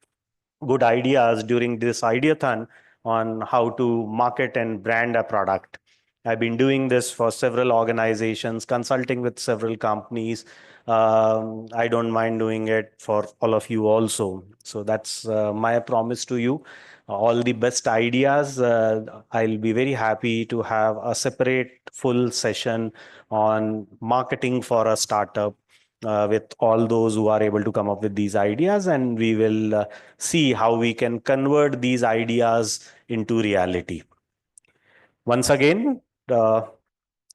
good ideas during this ideathon on how to market and brand a product. I've been doing this for several organizations, consulting with several companies. I don't mind doing it for all of you also. So that's my promise to you. All the best ideas. I'll be very happy to have a separate full session on marketing for a startup with all those who are able to come up with these ideas, and we will see how we can convert these ideas into reality. Once again, I'll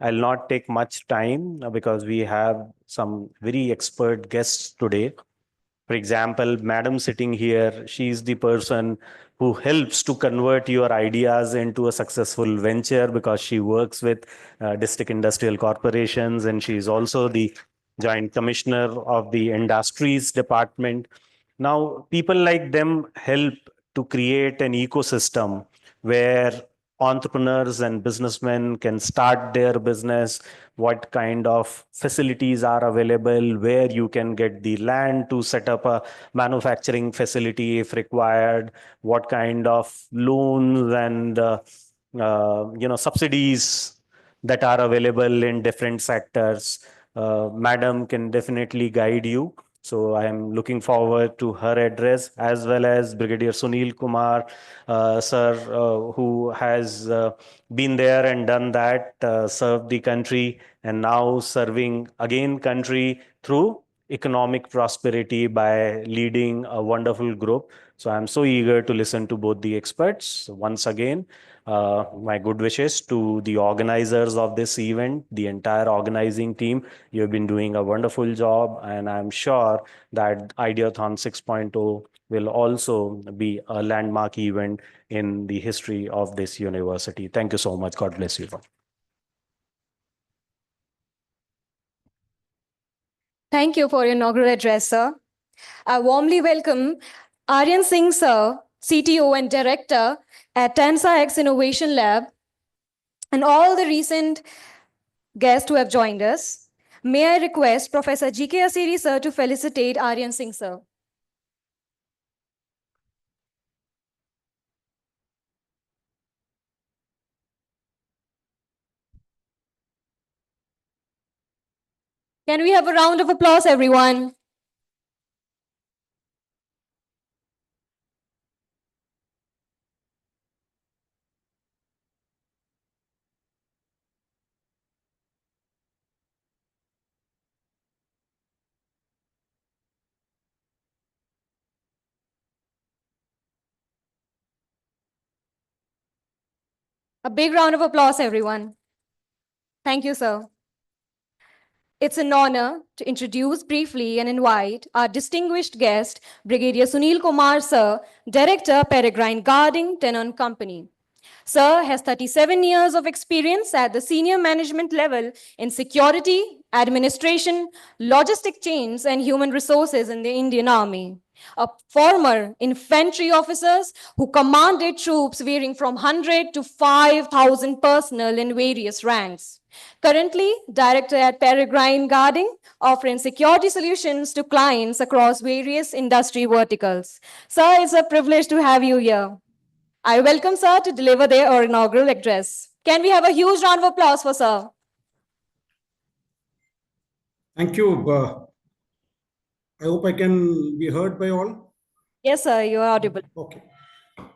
not take much time because we have some very expert guests today. For example, madam sitting here, she's the person who helps to convert your ideas into a successful venture because she works with district industrial corporations, and she's also the Joint Commissioner of the Industries Department. Now, people like them help to create an ecosystem where entrepreneurs and businessmen can start their business, what kind of facilities are available, where you can get the land to set up a manufacturing facility if required, what kind of loans and subsidies that are available in different sectors. Madam can definitely guide you. So I am looking forward to her address, as well as Brigadier Sunil Kumar, sir, who has been there and done that, served the country, and now serving again country through economic prosperity by leading a wonderful group. So I'm so eager to listen to both the experts. Once again, my good wishes to the organizers of this event, the entire organizing team. You've been doing a wonderful job, and I'm sure that Ideathon 6.0 will also be a landmark event in the history of this university. Thank you so much. God bless you. Thank you for your inaugural address, sir. I warmly welcome Aryan Singh, sir, CTO and Director at TANSA-X Innovation Lab, and all the recent guests who have joined us. May I request Professor G.K. Asiri, sir, to felicitate Aryan Singh, sir. Can we have a round of applause, everyone? A big round of applause, everyone. Thank you, sir. It's an honor to introduce briefly and invite our distinguished guest, Brigadier Sunil Kumar, sir, Director, Peregrine Guarding Tenon Company. Sir has 37 years of experience at the senior management level in security, administration, logistic chains, and human resources in the Indian Army. A former infantry officers who commanded troops varying from 100 to 5,000 personnel in various ranks. Currently, Director at Peregrine Guarding, offering security solutions to clients across various industry verticals. Sir, it's a privilege to have you here. I welcome sir to deliver their inaugural address. Can we have a huge round of applause for sir? Thank you. I hope I can be heard by all. Yes, sir, you are audible. Okay.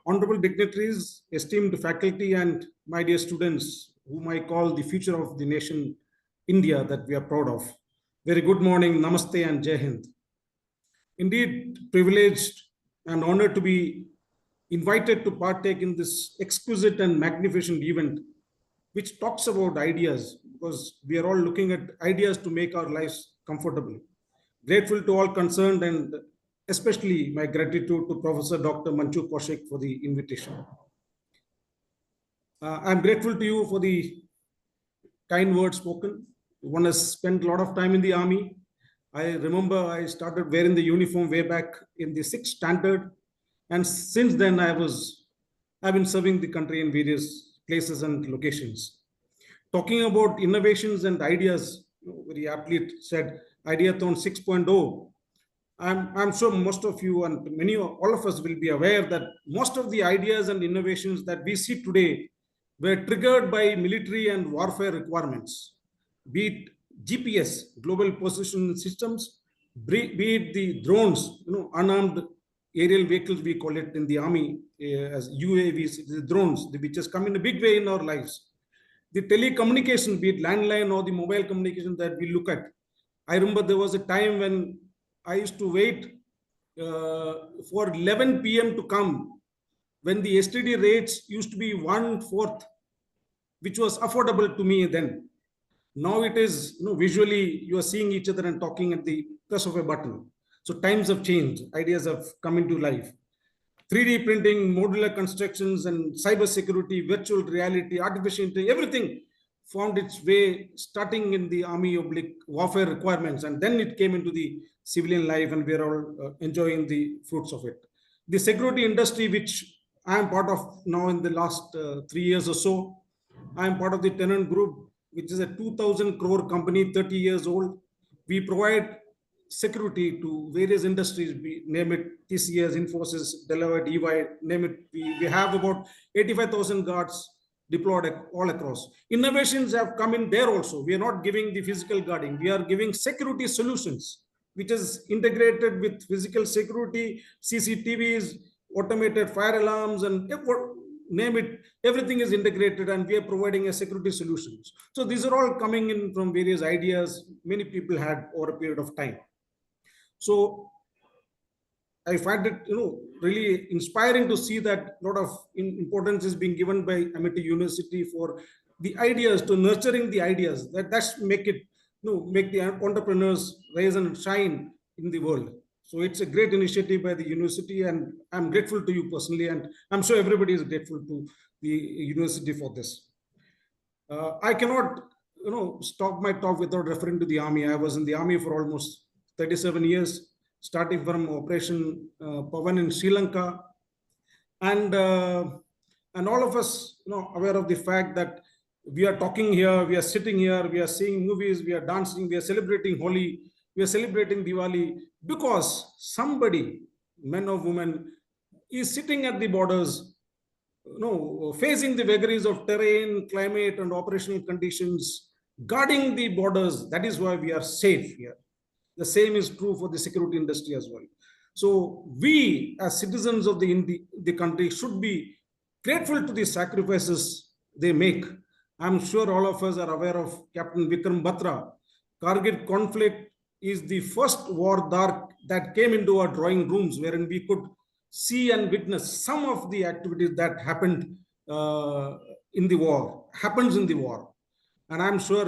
Honorable dignitaries, esteemed faculty, and my dear students, whom I call the future of the nation, India, that we are proud of. Very good morning, Namaste and Jai Hind. Indeed, privileged and honored to be invited to partake in this exquisite and magnificent event, which talks about ideas, because we are all looking at ideas to make our lives comfortable. Grateful to all concerned, and especially my gratitude to Professor Dr. Manchu Kaushik for the invitation. I'm grateful to you for the kind words spoken. One has spent a lot of time in the army. I remember I started wearing the uniform way back in the 6th standard. And since then, I've been serving the country in various places and locations. Talking about innovations and ideas, very aptly said, Ideathon 6.0. I'm sure most of you and all of us will be aware that most of the ideas and innovations that we see today were triggered by military and warfare requirements, be it GPS, global position systems, be it the drones, unarmed aerial vehicles, we call it in the army as UAVs, the drones, which has come in a big way in our lives. The telecommunication, be it landline or the mobile communication that we look at. I remember there was a time when I used to wait for 11 p.m. to come, when the STD rates used to be 1/4, which was affordable to me then. Now it is, visually you are seeing each other and talking at the press of a button. So times have changed, ideas have come into life. 3D printing, modular constructions, and cyber security, virtual reality, artificial intelligence, everything found its way starting in the army warfare requirements, and then it came into the civilian life, and we are all enjoying the fruits of it. The security industry, which I am part of now in the last 3 years or so, I am part of the Tenant Group, which is a 2,000 crore company, 30 years old. We provide security to various industries, name it TCS, Infosys, Deloitte, EY, name it. We have about 85,000 guards deployed all across. Innovations have come in there also. We are not giving the physical guarding. We are giving security solutions, which is integrated with physical security, CCTVs, automated fire alarms, and name it, everything is integrated, and we are providing a security solutions. So these are all coming in from various ideas many people had over a period of time. So I find it, really inspiring to see that a lot of importance is being given by Amity University for the ideas, to nurturing the ideas. That's make it, make the entrepreneurs rise and shine in the world. So it's a great initiative by the university, and I'm grateful to you personally, and I'm sure everybody is grateful to the university for this. I cannot, stop my talk without referring to the army. I was in the army for almost 37 years, starting from Operation Pavan in Sri Lanka, and all of us, aware of the fact that we are talking here, we are sitting here, we are seeing movies, we are dancing, we are celebrating Holi, we are celebrating Diwali, because somebody, man or woman, is sitting at the borders, facing the vagaries of terrain, climate, and operational conditions, guarding the borders. That is why we are safe here. The same is true for the security industry as well. So we, as citizens of the country, should be grateful to the sacrifices they make. I'm sure all of us are aware of Captain Vikram Batra. Kargil conflict is the first war that came into our drawing rooms, wherein we could see and witness some of the activities that happened in the war, happens in the war. And I'm sure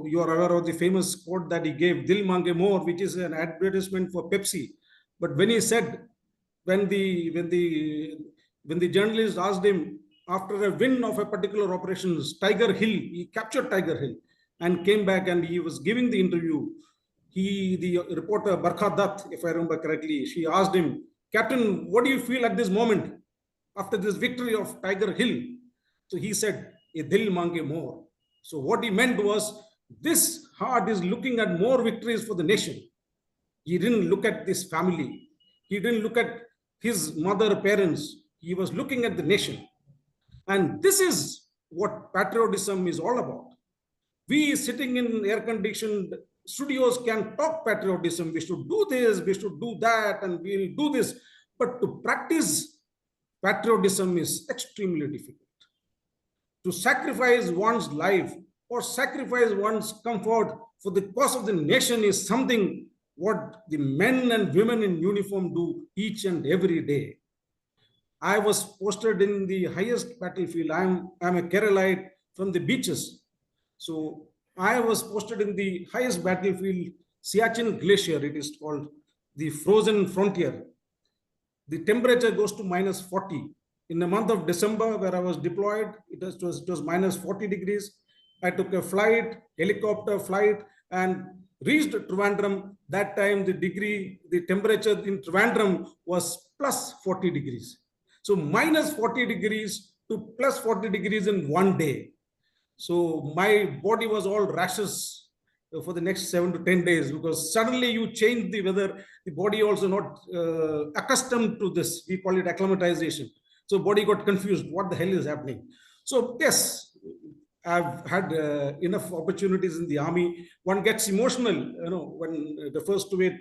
you are aware of the famous quote that he gave, "Dil mange more," which is an advertisement for Pepsi. But when he said, when the journalist asked him, after a win of a particular operation, Tiger Hill, he captured Tiger Hill and came back, and he was giving the interview. The reporter Barkha Dutt, if I remember correctly, she asked him, "Captain, what do you feel at this moment after this victory of Tiger Hill?" So he said, "Ye dil mange more." So what he meant was, this heart is looking at more victories for the nation. He didn't look at this family. He didn't look at his mother, parents. He was looking at the nation. And this is what patriotism is all about. We sitting in air-conditioned studios can talk patriotism. We should do this, we should do that, and we'll do this. But to practice patriotism is extremely difficult. To sacrifice one's life or sacrifice one's comfort for the cause of the nation is something what the men and women in uniform do each and every day. I was posted in the highest battlefield. I'm a Keralite from the beaches. So I was posted in the highest battlefield, Siachen Glacier, it is called, the frozen frontier. The temperature goes to minus 40. In the month of December, where I was deployed, it was minus 40 degrees. I took a flight, helicopter flight, and reached Trivandrum. That time, the temperature in Trivandrum was plus 40 degrees. So minus 40 degrees to plus 40 degrees in one day. So my body was all rashes for the next 7 to 10 days, because suddenly you change the weather, the body also not accustomed to this. We call it acclimatization. So body got confused. What the hell is happening? So yes, I've had enough opportunities in the army. One gets emotional, when the first to it.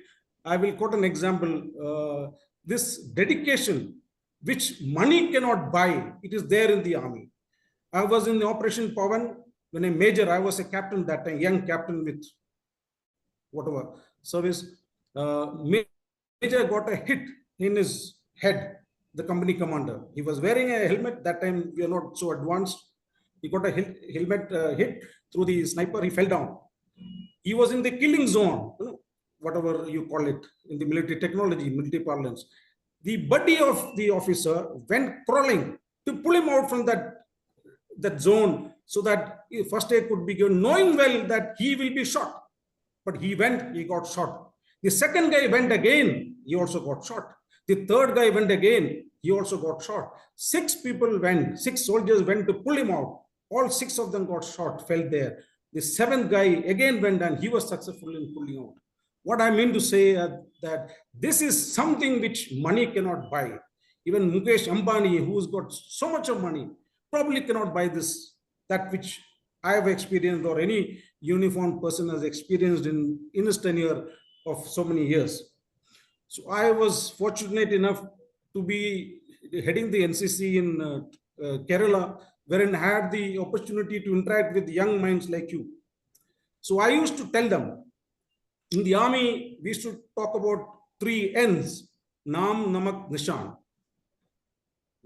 I will quote an example. This dedication, which money cannot buy, it is there in the army. I was in the Operation Pavan when a major, I was a captain that time, young captain with whatever service. Major got a hit in his head, the company commander. He was wearing a helmet. That time we are not so advanced. He got a helmet hit through the sniper. He fell down. He was in the killing zone, whatever you call it in the military technology, military parlance. The buddy of the officer went crawling to pull him out from that zone so that first aid could be given, knowing well that he will be shot. But he went, he got shot. The second guy went again, he also got shot. The third guy went again, he also got shot. 6 soldiers went to pull him out. All 6 of them got shot, fell there. The 7th guy again went and he was successful in pulling out. What I mean to say that this is something which money cannot buy. Even Mukesh Ambani, who's got so much of money, probably cannot buy that which I have experienced or any uniformed person has experienced in his tenure of so many years. So I was fortunate enough to be heading the NCC in Kerala, wherein I had the opportunity to interact with young minds like you. So I used to tell them, in the army, we should talk about 3 N's: Naam, Namak, Nishan.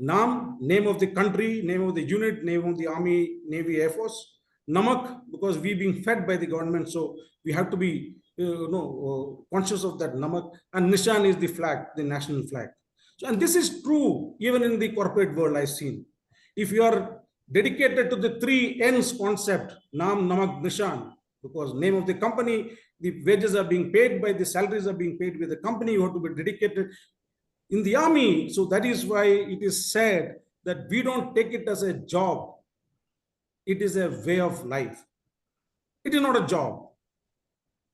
Naam, name of the country, name of the unit, name of the Army, Navy, Air Force. Namak, because we being fed by the government, so we have to be conscious of that Namak. And Nishan is the flag, the national flag. So, and this is true even in the corporate world I've seen. If you are dedicated to the 3 N's concept, Naam, Namak, Nishan, because name of the company, the wages are being paid by, the salaries are being paid with the company, you have to be dedicated. In the army, so that is why it is said that we don't take it as a job. It is a way of life. It is not a job.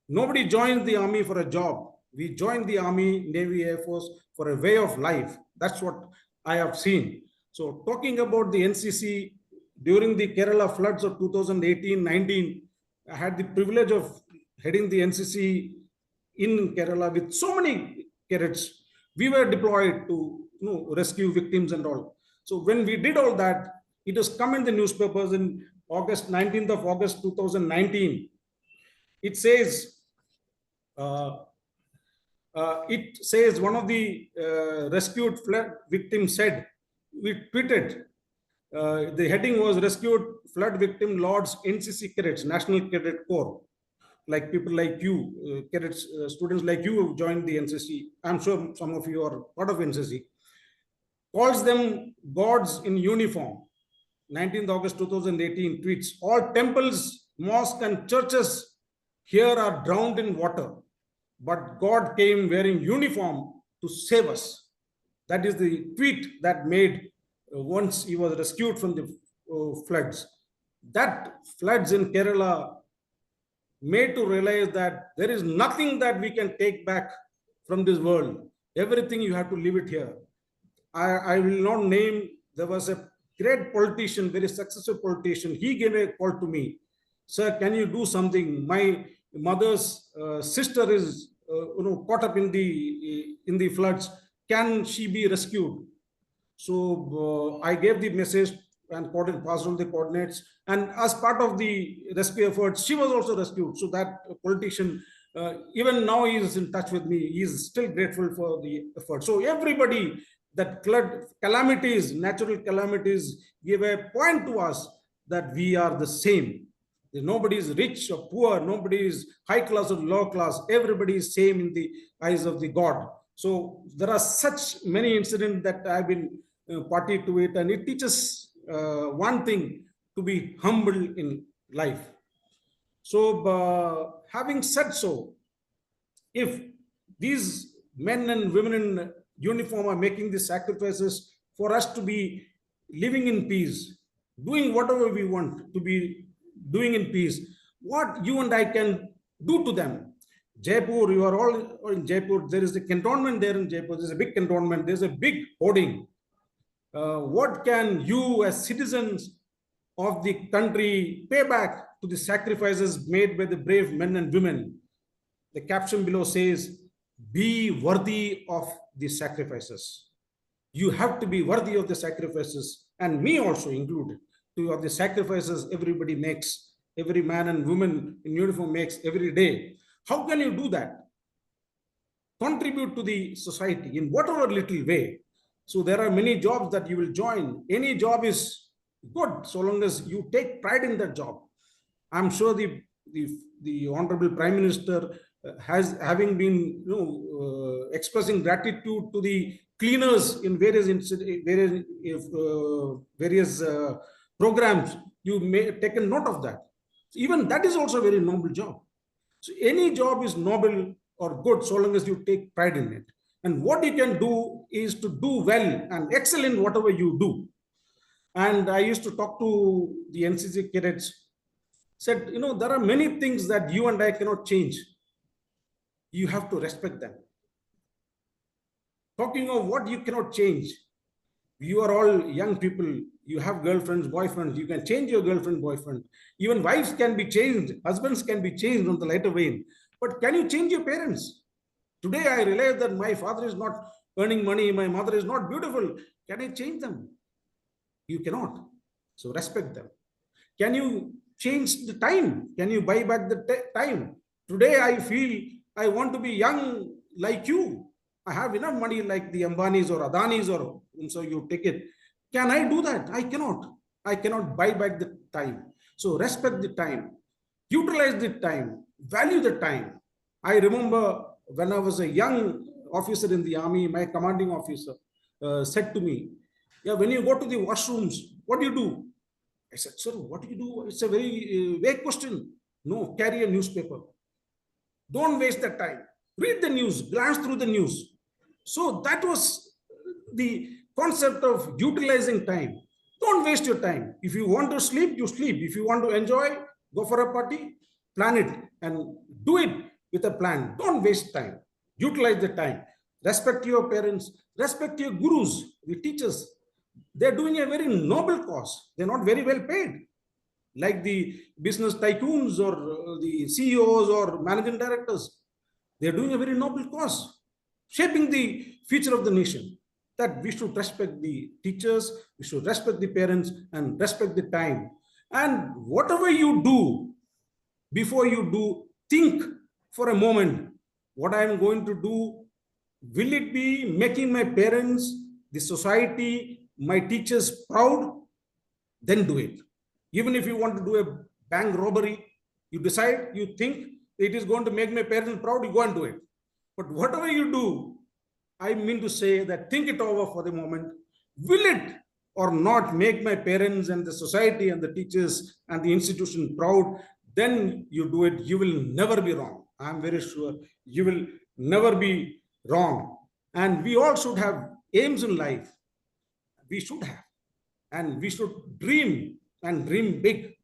Nobody joins the army for a job. We join the army, Navy, Air Force for a way of life. That's what I have seen. So talking about the NCC, during the Kerala floods of 2018-19, I had the privilege of heading the NCC in Kerala with so many cadets. We were deployed to rescue victims and all. So when we did all that, it has come in the newspapers in 19th of August 2019. It says one of the rescued flood victims said, we tweeted, the heading was Rescued Flood Victim Lords NCC Cadets, National Cadet Corps. Like people like you, cadets, students like you who joined the NCC. I'm sure some of you are part of NCC. Calls them gods in uniform. 19th August 2018 tweets, all temples, mosques and churches here are drowned in water, but God came wearing uniform to save us. That is the tweet that made once he was rescued from the floods. That floods in Kerala made to realize that there is nothing that we can take back from this world. Everything you have to leave it here. I will not name, there was a great politician, very successful politician. He gave a call to me. Sir, can you do something? My mother's sister is caught up in the floods. Can she be rescued? So I gave the message and passed on the coordinates. And as part of the rescue efforts, she was also rescued. So that politician, even now, he is in touch with me. He is still grateful for the effort. So everybody, that flood calamities, natural calamities, give a point to us that we are the same. Nobody is rich or poor. Nobody is high class or low class. Everybody is same in the eyes of the God. So there are such many incidents that I've been party to it, and it teaches one thing, to be humble in life. So having said so, if these men and women in uniform are making the sacrifices for us to be living in peace, doing whatever we want to be doing in peace, what you and I can do to them? Jaipur, you are all in Jaipur. There is a cantonment there in Jaipur. There's a big cantonment. There's a big hoarding. What can you as citizens of the country pay back to the sacrifices made by the brave men and women? The caption below says, be worthy of the sacrifices. You have to be worthy of the sacrifices, and me also included, to of the sacrifices everybody makes, every man and woman in uniform makes every day. How can you do that? Contribute to the society in whatever little way. So there are many jobs that you will join. Any job is good so long as you take pride in that job. I'm sure the Honorable Prime Minister having been expressing gratitude to the cleaners in various programs. You may have taken note of that. Even that is also a very noble job. So any job is noble or good so long as you take pride in it. And what you can do is to do well and excel in whatever you do. And I used to talk to the NCC cadets, said, there are many things that you and I cannot change. You have to respect them. Talking of what you cannot change, you are all young people. You have girlfriends, boyfriends. You can change your girlfriend, boyfriend. Even wives can be changed. Husbands can be changed on the lighter vein. But can you change your parents? Today, I realize that my father is not earning money. My mother is not beautiful. Can I change them? You cannot. So respect them. Can you change the time? Can you buy back the time? Today, I feel I want to be young like you. I have enough money like the Ambanis or Adanis, or so you take it. Can I do that? I cannot. I cannot buy back the time. So respect the time. Utilize the time. Value the time. I remember when I was a young officer in the army, my commanding officer said to me, yeah, when you go to the washrooms, what do you do? I said, sir, what do you do? It's a very vague question. No, carry a newspaper. Don't waste that time. Read the news, glance through the news. So that was the concept of utilizing time. Don't waste your time. If you want to sleep, you sleep. If you want to enjoy, go for a party, plan it and do it with a plan. Don't waste time. Utilize the time. Respect your parents. Respect your gurus, the teachers. They're doing a very noble cause. They're not very well paid, like the business tycoons or the CEOs or managing directors. They're doing a very noble cause, shaping the future of the nation. That we should respect the teachers, we should respect the parents, and respect the time. And whatever you do, before you do, think for a moment, what I am going to do, will it be making my parents, the society, my teachers proud? Then do it. Even if you want to do a bank robbery, you decide, you think it is going to make my parents proud, you go and do it. But whatever you do, I mean to say that think it over for the moment. Will it or not make my parents and the society and the teachers and the institution proud? Then you do it. You will never be wrong. I'm very sure you will never be wrong. And we all should have aims in life. We should have. And we should dream and dream big.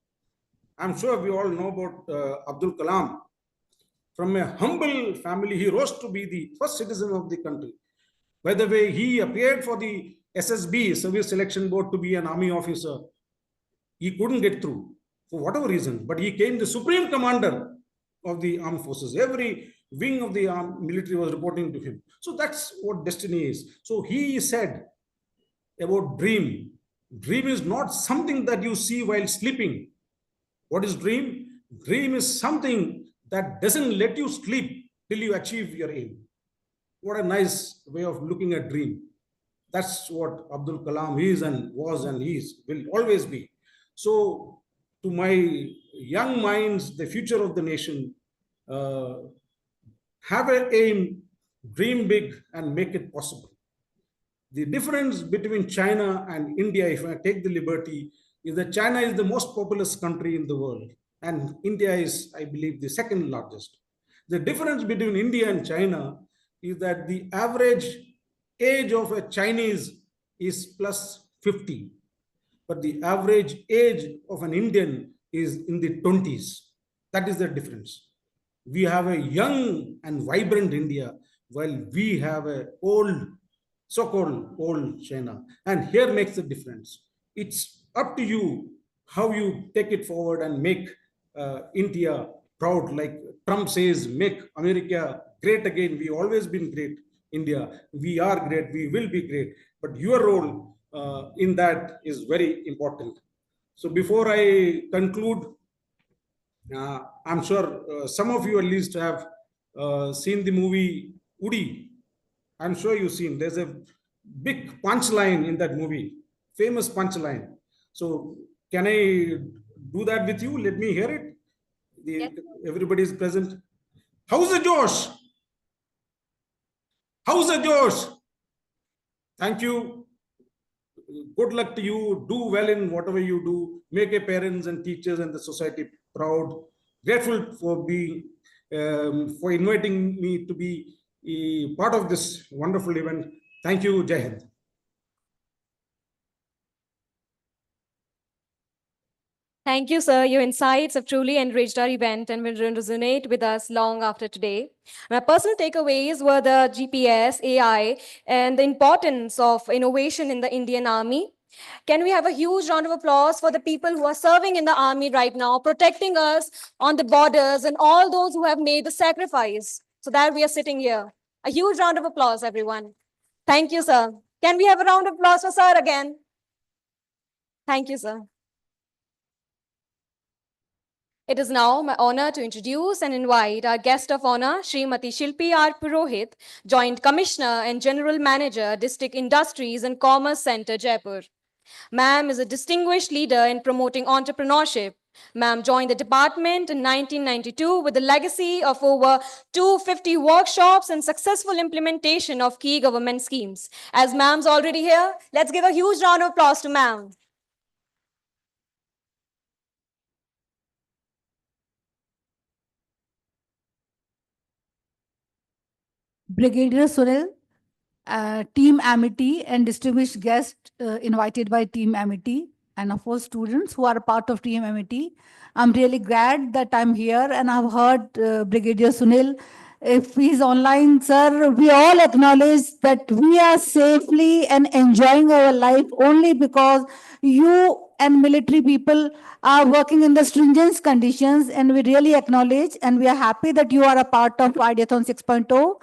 I'm sure we all know about Abdul Kalam. From a humble family, he rose to be the first citizen of the country. By the way, he appeared for the SSB, Service Selection Board, to be an army officer. He couldn't get through for whatever reason, but he came the supreme commander of the armed forces. Every wing of the armed military was reporting to him. So that's what destiny is. So he said about dream. Dream is not something that you see while sleeping. What is dream? Dream is something that doesn't let you sleep till you achieve your aim. What a nice way of looking at dream. That's what Abdul Kalam is and was and is, will always be. So, to my young minds, the future of the nation, uh, have an aim, dream big, and make it possible. The difference between China and India, if I take the liberty, is that China is the most populous country in the world, and India is, I believe, the second largest. The difference between India and China is that the average age of a Chinese is plus 50, but the average age of an Indian is in the 20s. That is the difference. We have a young and vibrant India, while we have a old, so-called old China. And here makes the difference. It's up to you how you take it forward and make India proud. Like Trump says, make America great again. We always been great, India. We are great. We will be great. But your role in that is very important. So before I conclude, I'm sure some of you at least have seen the movie Udi. I'm sure you've seen. There's a big punchline in that movie, famous punchline. So can I do that with you? Let me hear it. Everybody is present. How's the Josh? How's the Josh? Thank you. Good luck to you. Do well in whatever you do. Make your parents and teachers and the society proud. Grateful for being for inviting me to be a part of this wonderful event. Thank you, Jai Hind. Thank you, sir. Your insights have truly enriched our event and will resonate with us long after today. My personal takeaways were the GPS, AI, and the importance of innovation in the Indian Army. Can we have a huge round of applause for the people who are serving in the army right now, protecting us on the borders, and all those who have made the sacrifice so that we are sitting here? A huge round of applause, everyone. Thank you, sir. Can we have a round of applause for sir again? Thank you, sir. It is now my honor to introduce and invite our guest of honor, Srimati Shilpi R. Purohit, Joint Commissioner and General Manager, District Industries and Commerce Center, Jaipur. Ma'am is a distinguished leader in promoting entrepreneurship. Ma'am joined the department in 1992 with a legacy of over 250 workshops and successful implementation of key government schemes. As ma'am's already here, let's give a huge round of applause to ma'am. Brigadier Sunil, Team Amity, and distinguished guest invited by Team Amity, and of course students who are a part of Team Amity. I'm really glad that I'm here and I've heard Brigadier Sunil. If he's online, sir, we all acknowledge that we are safely and enjoying our life only because you and military people are working in the stringent conditions, and we really acknowledge and we are happy that you are a part of Ideathon 6.0.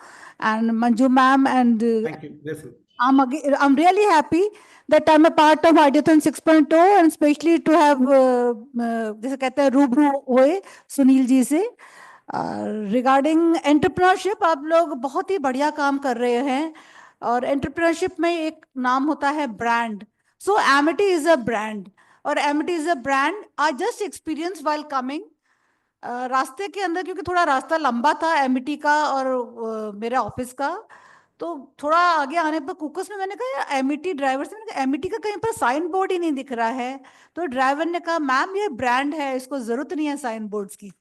And Manju ma'am and Thank you. Grateful. I'm really happy that I'm a part of Ideathon 6.0 and especially to have जैसे कहते हैं रूबरू हुए सुनील जी से regarding entrepreneurship आप लोग बहुत ही बढ़िया काम कर रहे हैं और एंटरप्रेन्योरशिप में एक नाम होता है brand so Amity is a brand और Amity is a brand I just experience while coming रास्ते के अंदर क्योंकि थोड़ा रास्ता लंबा था एमिटी का और मेरे ऑफिस का तो थोड़ा आगे आने पर कुकस में मैंने कहा एमिटी ड्राइवर से मैंने कहा एमिटी का कहीं पर साइन बोर्ड ही नहीं दिख रहा है तो ड्राइवर ने कहा मैम ये ब्रांड है इसको जरूरत नहीं है साइन बोर्ड्स की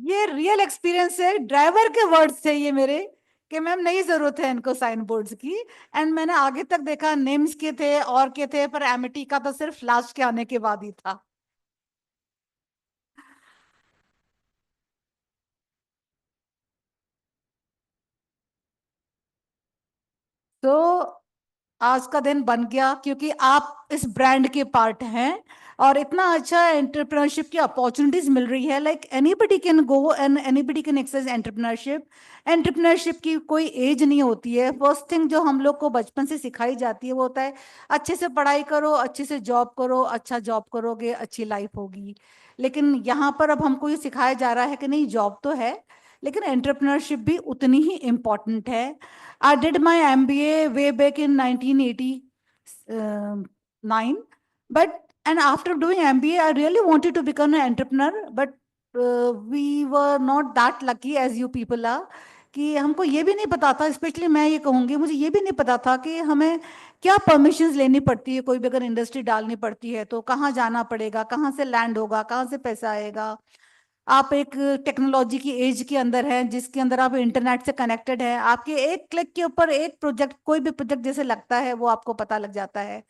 ये रियल एक्सपीरियंस है ड्राइवर के वर्ड्स थे ये मेरे कि मैम नहीं जरूरत है इनको साइन बोर्ड्स की एंड मैंने आगे तक देखा नेम्स के थे और के थे पर एमिटी का तो सिर्फ लास्ट के आने के बाद ही था तो आज का दिन बन गया क्योंकि आप इस ब्रांड के पार्ट हैं और इतना अच्छा एंटरप्रेन्योरशिप की अपॉर्चुनिटीज मिल रही है. Like anybody can go and anybody can access entrepreneurship. Entrepreneurship की कोई एज नहीं होती है. फर्स्ट थिंग जो हम लोग को बचपन से सिखाई जाती है वो होता है अच्छे से पढ़ाई करो, अच्छे से जॉब करो, अच्छा जॉब करोगे अच्छी लाइफ होगी. लेकिन यहाँ पर अब हमको ये सिखाया जा रहा है कि नहीं, जॉब तो है लेकिन एंटरप्रेन्योरशिप भी उतनी ही इम्पोर्टेंट है. I did my MBA way back in 1989, but and after doing MBA, I really wanted to become an entrepreneur, but we were not that lucky as you people are. कि हमको ये भी नहीं पता था, स्पेशली मैं ये कहूँगी, मुझे ये भी नहीं पता था कि हमें क्या परमिशंस लेनी पड़ती है. कोई भी अगर इंडस्ट्री डालनी पड़ती है तो कहाँ जाना पड़ेगा, कहाँ से लैंड होगा, कहाँ से पैसा आएगा. आप एक टेक्नोलॉजी की एज के अंदर हैं जिसके अंदर आप इंटरनेट से कनेक्टेड हैं. आपके एक क्लिक के ऊपर एक प्रोजेक्ट, कोई भी प्रोजेक्ट जैसे लगता है वो आपको पता लग जाता है.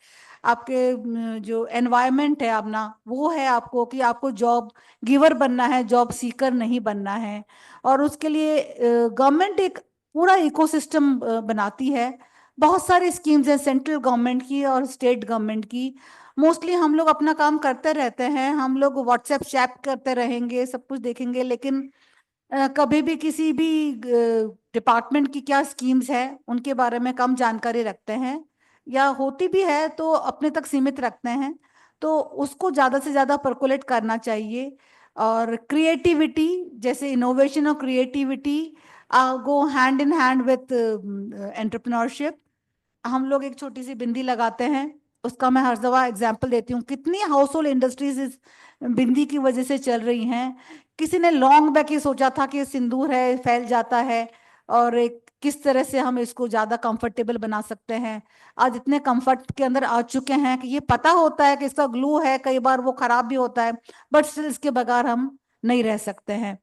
आपके जो एनवायरनमेंट है अपना वो है आपको कि आपको जॉब गिवर बनना है, जॉब सीकर नहीं बनना है. और उसके लिए गवर्नमेंट एक पूरा इकोसिस्टम बनाती है. बहुत सारी स्कीम्स हैं सेंट्रल गवर्नमेंट की और स्टेट गवर्नमेंट की. मोस्टली हम लोग अपना काम करते रहते हैं, हम लोग व्हाट्सएप चैट करते रहेंगे, सब कुछ देखेंगे, लेकिन कभी भी किसी भी डिपार्टमेंट की क्या स्कीम्स है उनके बारे में कम जानकारी रखते हैं, या होती भी है तो अपने तक सीमित रखते हैं. तो उसको ज़्यादा से ज़्यादा परकोलेट करना चाहिए. और क्रिएटिविटी, जैसे इनोवेशन और creativity go hand in hand with entrepreneurship. हम लोग एक छोटी सी बिंदी लगाते हैं, उसका मैं हर दफा एग्जांपल देती हूँ. कितनी हाउस होल्ड इंडस्ट्रीज इस बिंदी की वजह से चल रही हैं. किसी ने लॉन्ग बैक ये सोचा था कि सिंदूर है, फैल जाता है, और एक किस तरह से हम इसको ज्यादा कंफर्टेबल बना सकते हैं. आज इतने कंफर्ट के अंदर आ चुके हैं कि ये पता होता है कि इसका ग्लू है, कई बार वो खराब भी होता है, बट स्टिल इसके बगैर हम नहीं रह सकते हैं.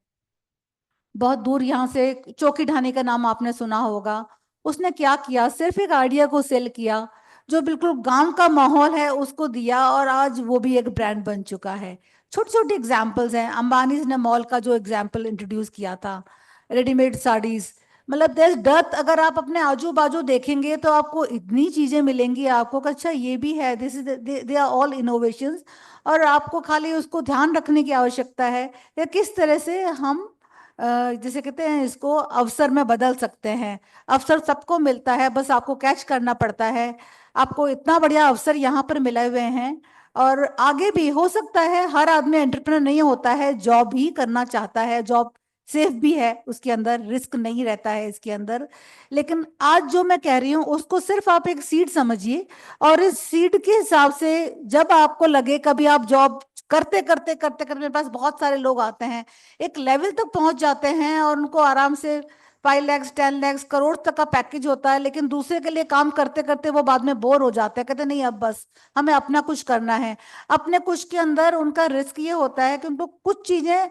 बहुत दूर यहाँ से चौकी ढाणी का नाम आपने सुना होगा. उसने क्या किया, सिर्फ एक आइडिया को सेल किया, जो बिल्कुल गांव का माहौल है उसको दिया, और आज वो भी एक ब्रांड बन चुका है. छोटे छोटे एग्जाम्पल्स हैं. अंबानी ने मॉल का जो एग्जाम्पल इंट्रोड्यूस किया था, रेडीमेड साड़ीज, मतलब देयर डेप्थ. अगर आप अपने आजू बाजू देखेंगे तो आपको इतनी चीजें मिलेंगी आपको कि अच्छा ये भी है. This is they are all innovations. और आपको खाली उसको ध्यान रखने की आवश्यकता है कि किस तरह से हम जैसे कहते हैं इसको अवसर में बदल सकते हैं. अवसर सबको मिलता है, बस आपको कैच करना पड़ता है. आपको इतना बढ़िया अवसर यहाँ पर मिले हुए हैं, और आगे भी हो सकता है. हर आदमी एंटरप्रेन्योर नहीं होता है, जॉब ही करना चाहता है. जॉब सेफ भी है, उसके अंदर रिस्क नहीं रहता है इसके अंदर. लेकिन आज जो मैं कह रही हूँ उसको सिर्फ आप एक सीड समझिए, और इस सीड के हिसाब से जब आपको लगे, कभी आप जॉब करते करते करते करते, मेरे पास बहुत सारे लोग आते हैं, एक लेवल तक पहुंच जाते हैं और उनको आराम से 5 लाख 10 लाख करोड़ तक का पैकेज होता है, लेकिन दूसरे के लिए काम करते करते वो बाद में बोर हो जाते हैं. कहते नहीं अब बस हमें अपना कुछ करना है. अपने कुछ के अंदर उनका रिस्क ये होता है कि उनको कुछ चीजें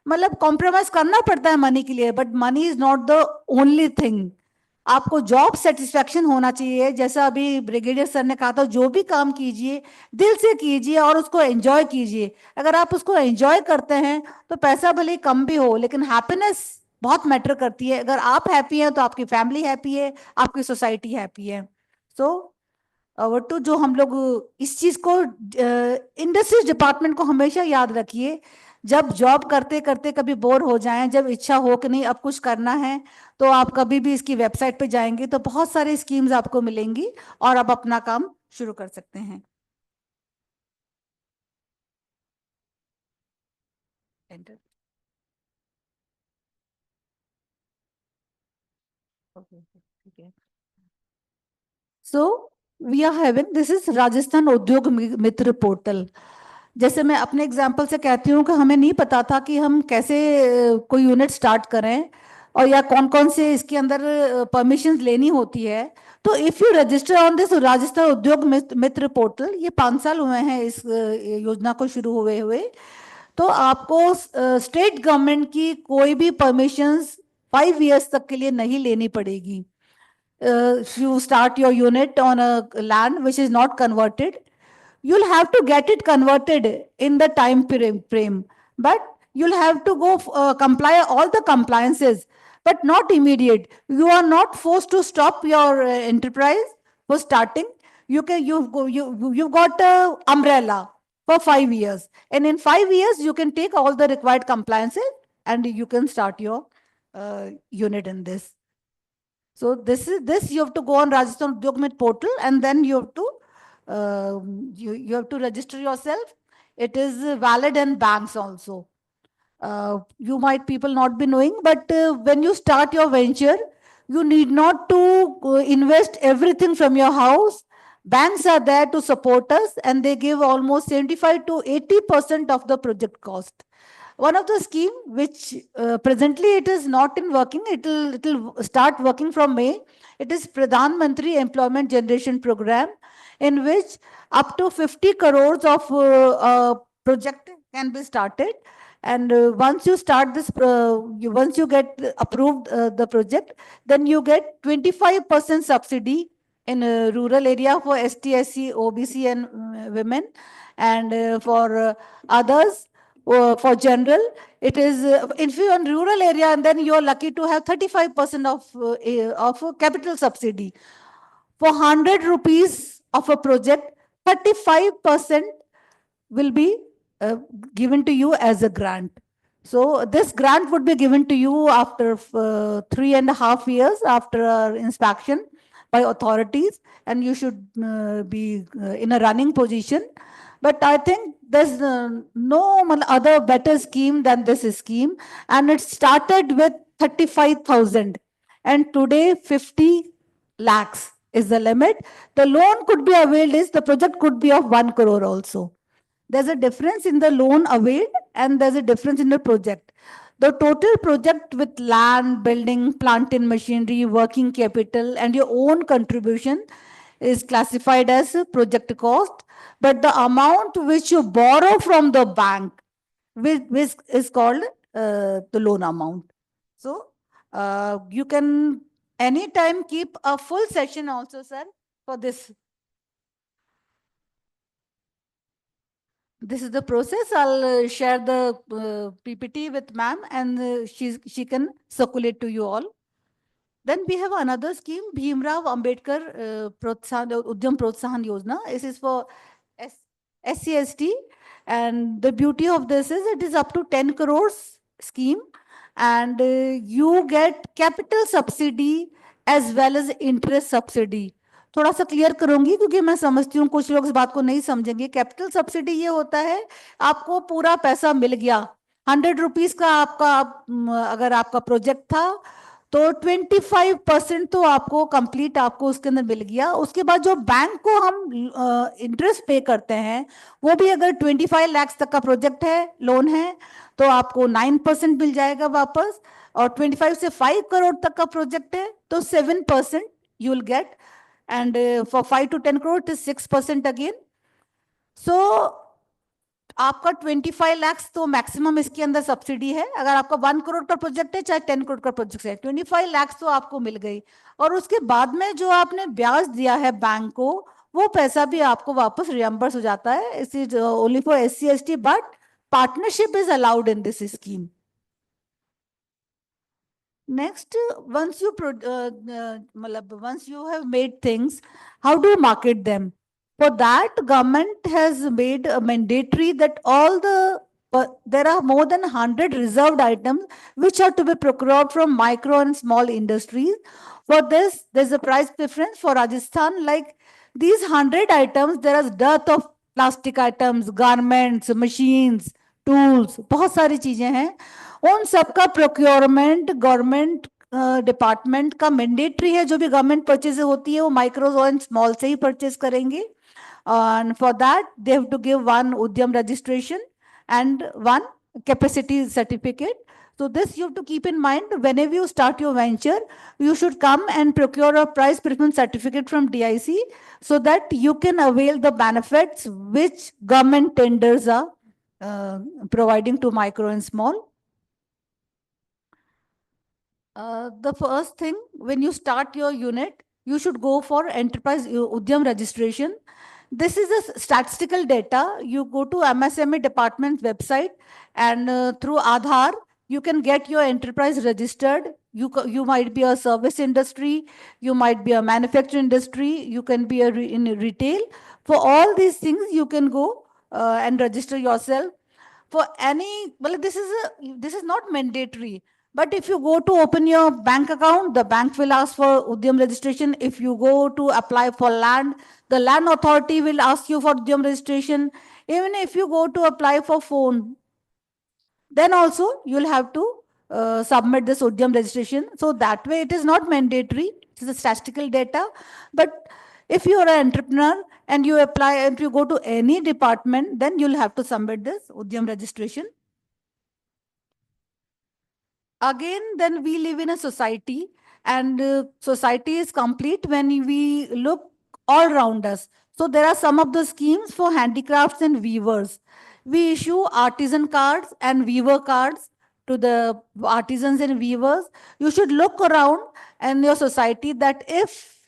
मतलब कॉम्प्रोमाइज करना पड़ता है मनी के लिए, but money is not the only thing. आपको जॉब सेटिस्फैक्शन होना चाहिए. जैसा अभी ब्रिगेडियर सर ने कहा था, जो भी काम कीजिए दिल से कीजिए और उसको एंजॉय कीजिए. अगर आप उसको एंजॉय करते हैं तो पैसा भले ही कम भी हो, लेकिन हैप्पीनेस बहुत मैटर करती है. अगर आप हैप्पी हैं तो आपकी फैमिली हैप्पी है, आपकी सोसाइटी हैप्पी है. सो टू जो हम लोग इस चीज को इंडस्ट्रीज डिपार्टमेंट को हमेशा याद रखिए. जब जॉब करते करते कभी बोर हो जाएं, जब इच्छा हो कि नहीं अब कुछ करना है, तो आप कभी भी इसकी वेबसाइट पे जाएंगे तो बहुत सारी स्कीम्स आपको मिलेंगी और आप अपना काम शुरू कर सकते हैं. Enter. Okay. So we are having, this is Rajasthan उद्योग मित्र पोर्टल. जैसे मैं अपने एग्जाम्पल से कहती हूँ कि हमें नहीं पता था कि हम कैसे कोई यूनिट स्टार्ट करें और या कौन कौन से इसके अंदर परमिशंस लेनी होती है. तो if you register on this Rajasthan उद्योग मित्र पोर्टल, ये 5 साल हुए हैं इस योजना को शुरू हुए, तो आपको स्टेट गवर्नमेंट की कोई भी परमिशंस 5 years तक के लिए नहीं लेनी पड़ेगी. If you start your unit on a land which is not converted, you'll have to get it converted in the time frame, but you'll have to go comply all the compliances, but not immediate. You are not forced to stop your enterprise for starting. You've got a umbrella for 5 years, and in 5 years you can take all the required compliances and you can start your unit in this. So this you have to go on Rajasthan Udyog Mint portal, and then you have to register yourself. It is valid in banks also. You might people not be knowing, but when you start your venture, you need not to invest everything from your house. Banks are there to support us, and they give almost 75 to 80% of the project cost. One of the scheme which presently it is not in working, it'll start working from May. It is Pradhan Mantri Employment Generation Program, in which up to 50 crores of project can be started. And once you start this, once you get approved the project, then you get 25% subsidy in rural area for ST, SC, OBC and women, and for others. For general, it is if you're in rural area, and then you're lucky to have 35% of capital subsidy. For 100 rupees of a project, 35% will be given to you as a grant. So this grant would be given to you after 3.5 years after inspection by authorities, and you should be in a running position. But I think there's no other better scheme than this scheme. And it started with 35,000. And today 50 lakhs is the limit. The loan could be availed is the project could be of 1 crore also. There's a difference in the loan availed and there's a difference in the project. The total project with land, building, plant and machinery, working capital and your own contribution is classified as a project cost. But the amount which you borrow from the bank which is called the loan amount. So you can anytime keep a full session also, sir, for this. This is the process. I'll share the PPT with ma'am, and she can circulate to you all. Then we have another scheme, Bhimrao Ambedkar Udyam Protsahan Yojana. This is for SCST, and the beauty of this is it is up to 10 crores scheme, and you get capital subsidy as well as interest subsidy. थोड़ा सा clear करूंगी क्योंकि मैं समझती हूँ कुछ लोग इस बात को नहीं समझेंगे. कैपिटल सब्सिडी ये होता है आपको पूरा पैसा मिल गया, 100 रुपीज का आपका अगर आपका प्रोजेक्ट था तो 25% तो आपको कंप्लीट आपको उसके अंदर मिल गया. उसके बाद जो बैंक को हम इंटरेस्ट पे करते हैं वो भी अगर 25 लाख तक का प्रोजेक्ट है, लोन है, तो आपको 9% मिल जाएगा वापस. और 25 से 5 करोड़ तक का प्रोजेक्ट है तो 7% you will get. And for 5 to 10 crore, it is 6% again. So, आपका 25 लाख तो मैक्सिमम इसके अंदर सब्सिडी है. अगर आपका 1 करोड़ का प्रोजेक्ट है चाहे 10 करोड़ का प्रोजेक्ट है, 25 लाख तो आपको मिल गई. और उसके बाद में जो आपने ब्याज दिया है बैंक को, वो पैसा भी आपको वापस रियम्बर्स हो जाता है. It is only for SC/ST, but partnership is allowed in this scheme. Next, once you have made things, how do you market them? For that, government has made a mandatory that there are more than 100 reserved items which are to be procured from micro and small industries. For this, there's a price preference for Rajasthan. Like these 100 items, there is dearth of plastic items, garments, machines, tools, बहुत सारी चीजें हैं. उन सबका procurement government department का mandatory है. जो भी गवर्नमेंट परचेज होती है वो माइक्रो एंड स्मॉल से ही परचेज करेंगे. And for that they have to give 1 Udyam registration and 1 capacity certificate. So this you have to keep in mind whenever you start your venture, you should come and procure a price preference certificate from DIC so that you can avail the benefits which government tenders are providing to micro and small. The first thing, when you start your unit, you should go for enterprise Udyam registration. This is a statistical data. You go to MSME department website and through Aadhaar, you can get your enterprise registered. you might be a service industry, you might be a manufacturing industry, you can be in retail. For all these things, you can go and register yourself. For any, well, this is not mandatory. But if you go to open your bank account, the bank will ask for Udyam registration. If you go to apply for land, the land authority will ask you for Udyam registration. Even if you go to apply for phone, then also you'll have to submit this Udyam registration. So that way it is not mandatory. It is a statistical data. But if you are an entrepreneur and you apply and you go to any department, then you'll have to submit this Udyam registration. Again, then we live in a society, and society is complete when we look all around us. So there are some of the schemes for handicrafts and weavers. We issue artisan cards and weaver cards to the artisans and weavers. You should look around in your society that if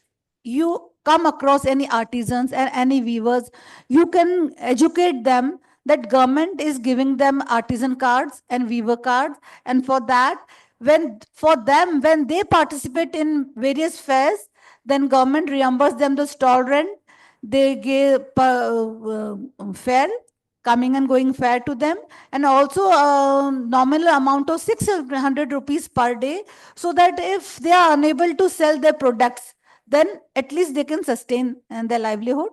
you come across any artisans and any weavers, you can educate them that government is giving them artisan cards and weaver cards. And for that, when they participate in various fairs, then government reimburse them the stall rent. They give fare, coming and going fare to them, and also a nominal amount of 600 rupees per day, so that if they are unable to sell their products, then at least they can sustain their livelihood.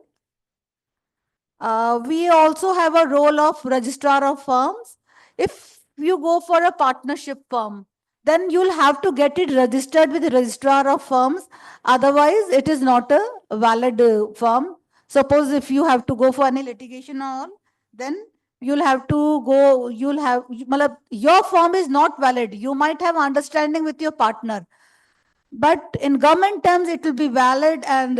We also have a role of registrar of firms. If you go for a partnership firm, then you'll have to get it registered with the registrar of firms. Otherwise, it is not a valid firm. Suppose if you have to go for any litigation or all, then you'll have to go, your firm is not valid. You might have understanding with your partner, but in government terms, it will be valid and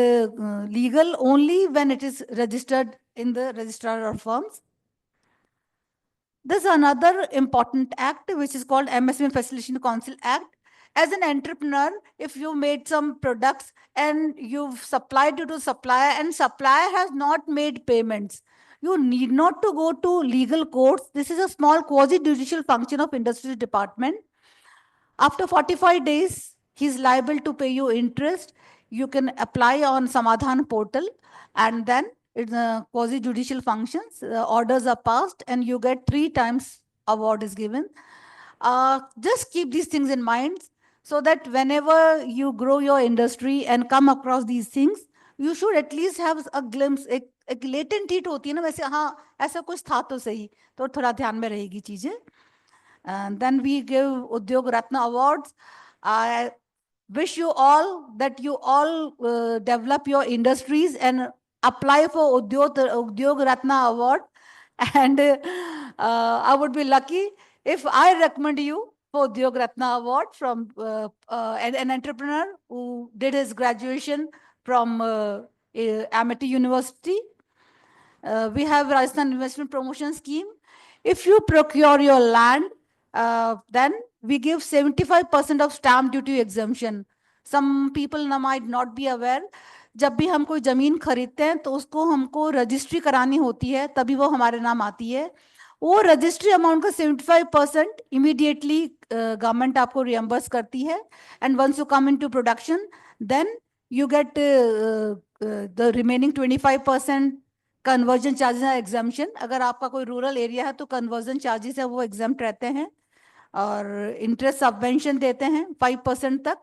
legal only when it is registered in the registrar of firms. There's another important act which is called MSME Facilitation Council Act. As an entrepreneur, if you made some products and you've supplied it to supplier and supplier has not made payments, you need not to go to legal courts. This is a small quasi-judicial function of Industries Department. After 45 days, he's liable to pay you interest. You can apply on Samadhan portal, and then it's a quasi-judicial functions. Orders are passed and you get 3 times award is given. Just keep these things in mind so that whenever you grow your industry and come across these things, you should at least have a glimpse. एक latent hit होती है ना, वैसे हाँ ऐसा कुछ था तो सही, तो थोड़ा ध्यान में रहेगी चीजें. And then we give Udyog Ratna awards. I wish you all that you all develop your industries and apply for Udyog Ratna award. And I would be lucky if I recommend you for Udyog Ratna award from an entrepreneur who did his graduation from Amity University. We have Rajasthan Investment Promotion Scheme. If you procure your land, then we give 75% of stamp duty exemption. Some people might not be aware. जब भी हम कोई जमीन खरीदते हैं तो उसको हमको रजिस्ट्री करानी होती है, तभी वो हमारे नाम आती है. वो रजिस्ट्री अमाउंट का 75% इमीडिएटली गवर्नमेंट आपको रियम्बर्स करती है. And once you come into production, then you get the remaining 25% conversion charges है एग्जाम्पशन. अगर आपका कोई रूरल एरिया है तो कन्वर्जन चार्जेस है वो एग्जाम्प्ट रहते हैं. और इंटरेस्ट सबवेंशन देते हैं 5% तक.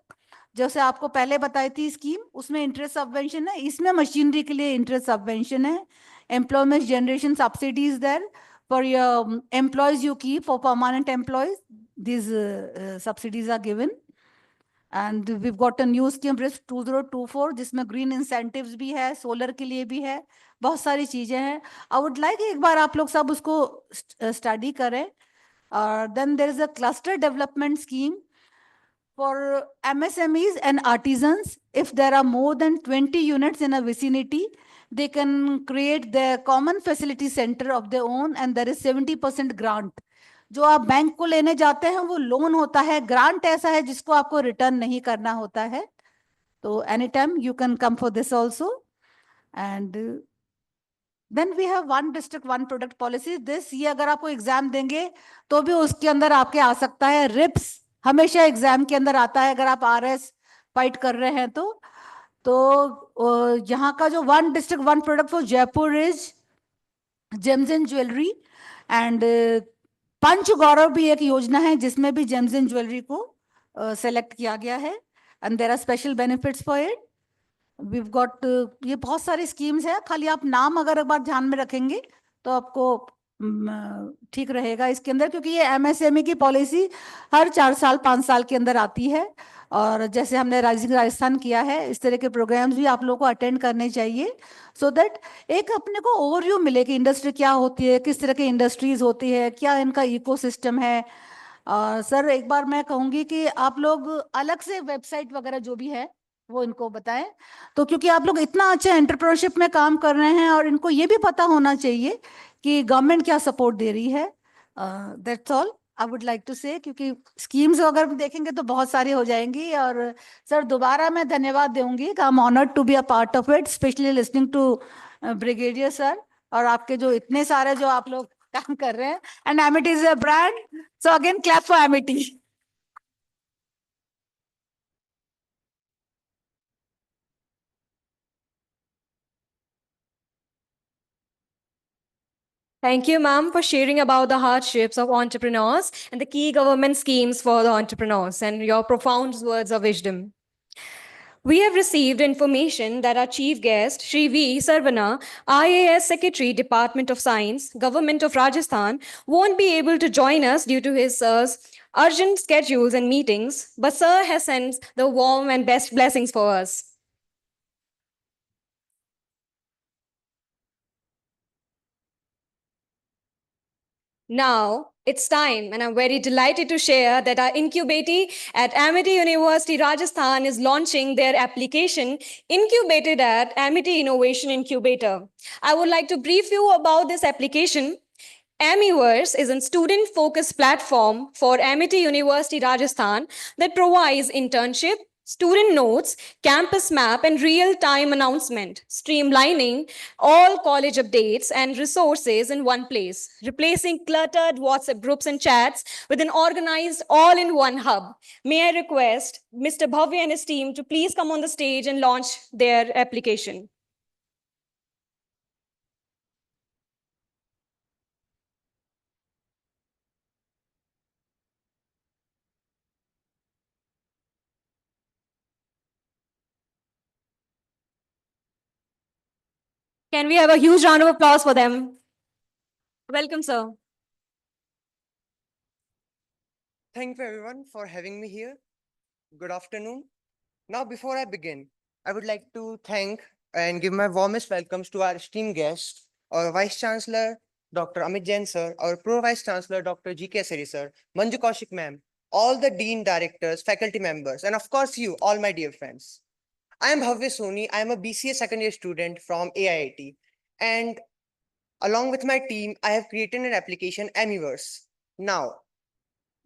जैसे आपको पहले बताई थी स्कीम, उसमें इंटरेस्ट सबवेंशन है, इसमें मशीनरी के लिए इंटरेस्ट सबवेंशन है. Employment generation subsidies there for your employees you keep, for permanent employees these subsidies are given. And we've got a new scheme RISP 2024 जिसमें ग्रीन इंसेंटिव्स भी है, solar के लिए भी है, बहुत सारी चीजें हैं. आई वुड लाइक एक बार आप लोग सब उसको स्टडी करें. Then there is a cluster development scheme for MSMEs and artisans. If there are more than 20 units in a vicinity, they can create their common facility center of their own, and there is 70% grant. जो आप bank को लेने जाते हैं वो loan होता है, grant ऐसा है जिसको आपको रिटर्न नहीं करना होता है. तो any time you can come for this also. And then we have 1 district 1 product policy. This ये अगर आपको एग्जाम देंगे तो भी उसके अंदर आपके आ सकता है रिप्स हमेशा एग्जाम के अंदर आता है, अगर आप RS फाइट कर रहे हैं तो यहाँ का जो one district one product for Jaipur is gems and jewellery, and Panch Gaurav भी एक योजना है जिसमें भी जेम्स एंड ज्वेलरी को सेलेक्ट किया गया है, and there are special benefits for it. We've got, ये बहुत सारी स्कीम्स है, खाली आप नाम अगर एक बार ध्यान में रखेंगे तो आपको ठीक रहेगा इसके अंदर, क्योंकि ये MSME की पॉलिसी हर 4 साल 5 साल के अंदर आती है। और जैसे हमने राइजिंग राजस्थान किया है, इस तरह के प्रोग्राम्स भी आप लोगों को अटेंड करने चाहिए, सो दैट एक अपने को ओवरव्यू मिले कि इंडस्ट्री क्या होती है, किस तरह की इंडस्ट्रीज होती है, क्या इनका इकोसिस्टम है। सर एक बार मैं कहूँगी कि आप लोग अलग से वेबसाइट वगैरह जो भी है वो इनको बताएं, तो क्योंकि आप लोग इतना अच्छा एंटरप्रेन्योरशिप में काम कर रहे हैं और इनको ये भी पता होना चाहिए कि गवर्नमेंट क्या सपोर्ट दे रही है। That's all I would like to say, क्योंकि स्कीम्स अगर देखेंगे तो बहुत सारी हो जाएंगी। और सर दोबारा मैं धन्यवाद दूंगी, I am honoured to be a part of it, specially listening to brigadier sir, और आपके जो इतने सारे जो आप लोग काम कर रहे हैं, and Amity is a brand, so again clap for Amity. Thank you, ma'am, for sharing about the hardships of entrepreneurs and the key government schemes for the entrepreneurs and your profound words of wisdom. We have received information that our chief guest, Shri V. Sarvana, IAS Secretary, Department of Science, Government of Rajasthan, won't be able to join us due to his urgent schedules and meetings, but sir has sent the warm and best blessings for us. Now it's time, and I'm very delighted to share that our incubatee at Amity University Rajasthan is launching their application incubated at Amity Innovation Incubator. I would like to brief you about this application. Amiverse is a student-focused platform for Amity University Rajasthan that provides internship, student notes, campus map, and real-time announcement, streamlining all college updates and resources in one place, replacing cluttered WhatsApp groups and chats with an organized all-in-one hub. May I request Mr. Bhavya and his team to please come on the stage and launch their application. Can we have a huge round of applause for them? Welcome, sir. Thank you everyone for having me here. Good afternoon. Now, before I begin, I would like to thank and give my warmest welcomes to our esteemed guests, our Vice Chancellor, Dr. Amit Jain sir, our Pro Vice Chancellor, Dr. G.K. Seri sir, Manju Kaushik ma'am, all the Dean Directors, faculty members, and of course you, all my dear friends. I am Bhavya Soni. I am a BCA second year student from AIIT. And along with my team, I have created an application, Amiverse. Now,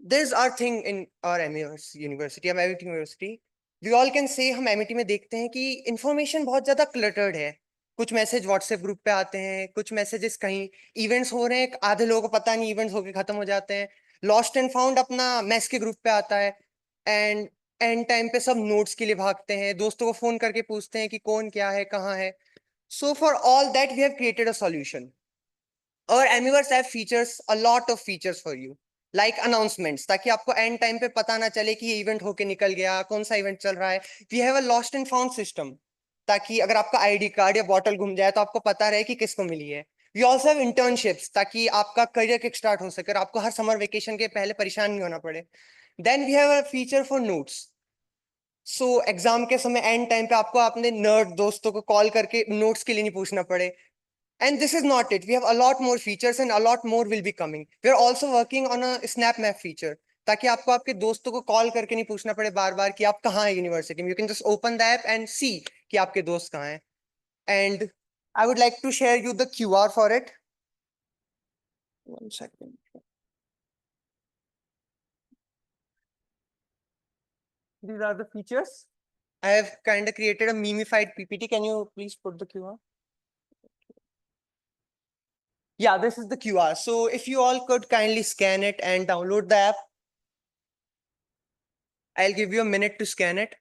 there's our thing in our Amiverse University, Amity University. We all can say हम Amity में देखते हैं कि information बहुत ज़्यादा cluttered है. कुछ message WhatsApp group पे आते हैं, कुछ मैसेजेस कहीं इवेंट्स हो रहे हैं, आधे लोगों को पता नहीं इवेंट्स होके खत्म हो जाते हैं. लॉस्ट एंड फाउंड अपना मैस के ग्रुप पे आता है, एंड टाइम पे सब नोट्स के लिए भागते हैं, दोस्तों को फोन करके पूछते हैं कि कौन क्या है, कहाँ है. So for all that, we have created a solution. Our Amiverse app features a lot of features for you, like announcements, ताकि आपको end time पे पता ना चले कि ये event होके निकल गया, कौन सा event चल रहा है. We have a lost and found system, ताकि अगर आपका ID कार्ड या बॉटल गुम जाए तो आपको पता रहे कि किसको मिली है. We also have internships, ताकि आपका career kick start हो सके और आपको हर summer vacation के पहले परेशान नहीं होना पड़े. Then we have a feature for notes. So exam के समय एंड टाइम पे आपको अपने नर्ड दोस्तों को कॉल करके नोट्स के लिए नहीं पूछना पड़े. And this is not it. We have a lot more features and a lot more will be coming. We are also working on a snap map feature, ताकि आपको आपके दोस्तों को कॉल करके नहीं पूछना पड़े बार बार कि आप कहाँ हैं यूनिवर्सिटी में. You can just open the app and see कि आपके दोस्त कहाँ हैं. And I would like to share you the QR for it. One second. These are the features. I have kind of created a memified PPT. Can you please put the QR? Yeah, this is the QR. So if you all could kindly scan it and download the app. I'll give you a minute to scan it.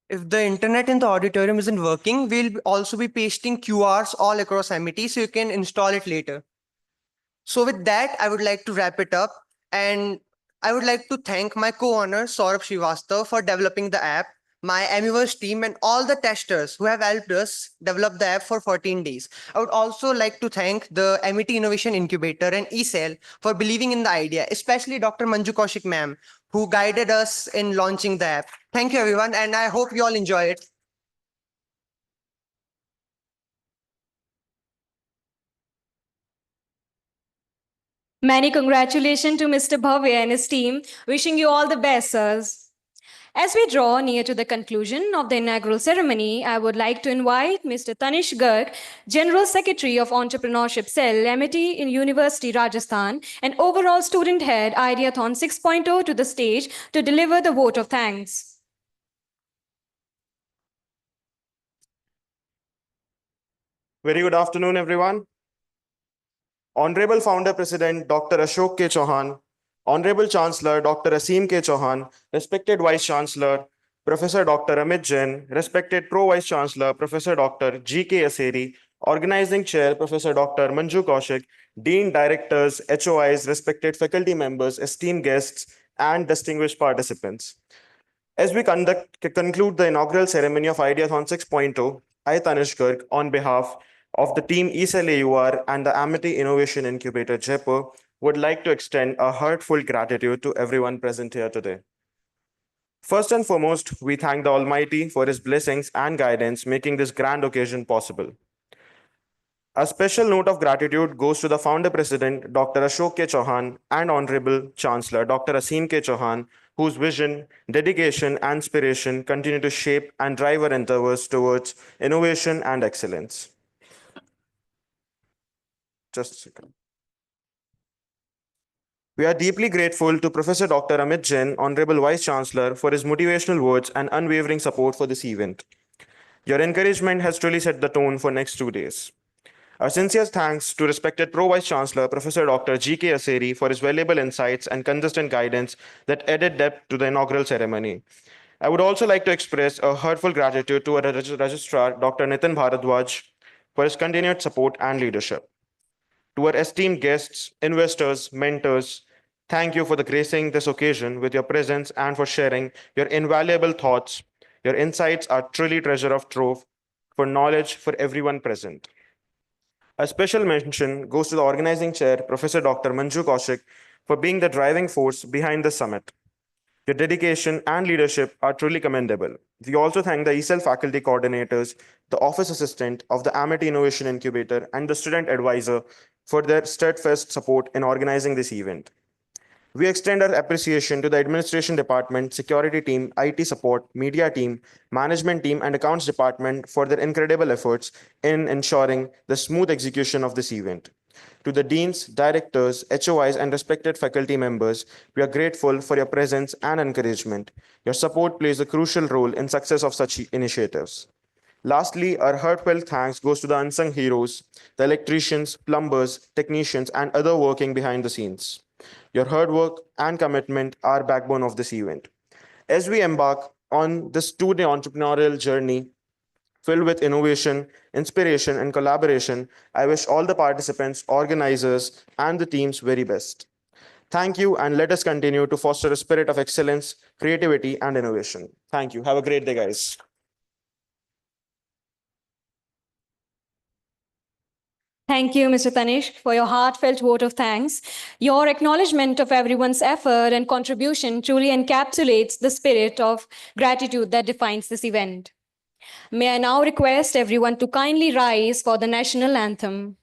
If the internet in the auditorium isn't working, we'll also be pasting QRs all across Amity so you can install it later. So with that, I would like to wrap it up, and I would like to thank my co-owner Saurabh Srivastav for developing the app, my Amiverse team, and all the testers who have helped us develop the app for 14 days. I would also like to thank the Amity Innovation Incubator and eCell for believing in the idea, especially Dr. Manju Kaushik ma'am, who guided us in launching the app. Thank you, everyone, and I hope you all enjoy it. Many congratulations to Mr. Bhavya and his team. Wishing you all the best, sirs. As we draw near to the conclusion of the inaugural ceremony, I would like to invite Mr. Tanish Garg, General Secretary of Entrepreneurship Cell, Amity in University, Rajasthan, and overall student head, Ideathon 6.0, to the stage to deliver the vote of thanks. Very good afternoon, everyone. Honorable Founder President Dr. Ashok K. Chauhan, Honorable Chancellor Dr. Aseem K. Chauhan, respected Vice Chancellor Professor Dr. Amit Jain, respected Pro Vice Chancellor Professor Dr. G. K. Aseri, Organizing Chair Professor Dr. Manju Kaushik, Dean Directors, HOIs, respected faculty members, esteemed guests, and distinguished participants. As we conclude the inaugural ceremony of Ideathon 6.0, I, Tanish Garg, on behalf of the team eCell AUR and the Amity Innovation Incubator Jaipur, would like to extend a heartfelt gratitude to everyone present here today. First and foremost, we thank the Almighty for His blessings and guidance, making this grand occasion possible. A special note of gratitude goes to the Founder President, Dr. Ashok K. Chauhan, and Honorable Chancellor, Dr. Aseem K. Chauhan, whose vision, dedication, and inspiration continue to shape and drive our endeavors towards innovation and excellence. Just a second. We are deeply grateful to Professor Dr. Amit Jain, Honorable Vice Chancellor, for his motivational words and unwavering support for this event. Your encouragement has truly set the tone for next 2 days. Our sincere thanks to respected Pro Vice Chancellor, Professor Dr. G. K. Aseri, for his valuable insights and consistent guidance that added depth to the inaugural ceremony. I would also like to express a heartfelt gratitude to our Registrar, Dr. Nitin Bharadwaj, for his continued support and leadership. To our esteemed guests, investors, mentors, thank you for gracing this occasion with your presence and for sharing your invaluable thoughts. Your insights are truly treasure of trove for knowledge for everyone present. A special mention goes to the organizing chair, Professor Dr. Manju Kaushik, for being the driving force behind the summit. Your dedication and leadership are truly commendable. We also thank the eCell faculty coordinators, the office assistant of the Amity Innovation Incubator, and the student advisor for their steadfast support in organizing this event. We extend our appreciation to the administration department, security team, IT support, media team, management team, and accounts department for their incredible efforts in ensuring the smooth execution of this event. To the deans, directors, HOIs, and respected faculty members, we are grateful for your presence and encouragement. Your support plays a crucial role in success of such initiatives. Lastly, our heartfelt thanks goes to the unsung heroes, the electricians, plumbers, technicians, and other working behind the scenes. Your hard work and commitment are backbone of this event. As we embark on this 2-day entrepreneurial journey filled with innovation, inspiration, and collaboration, I wish all the participants, organizers, and the teams very best. Thank you, and let us continue to foster a spirit of excellence, creativity, and innovation. Thank you. Have a great day, guys. Thank you, Mr. Tanish, for your heartfelt vote of thanks. Your acknowledgement of everyone's effort and contribution truly encapsulates the spirit of gratitude that defines this event. May I now request everyone to kindly rise for the national anthem.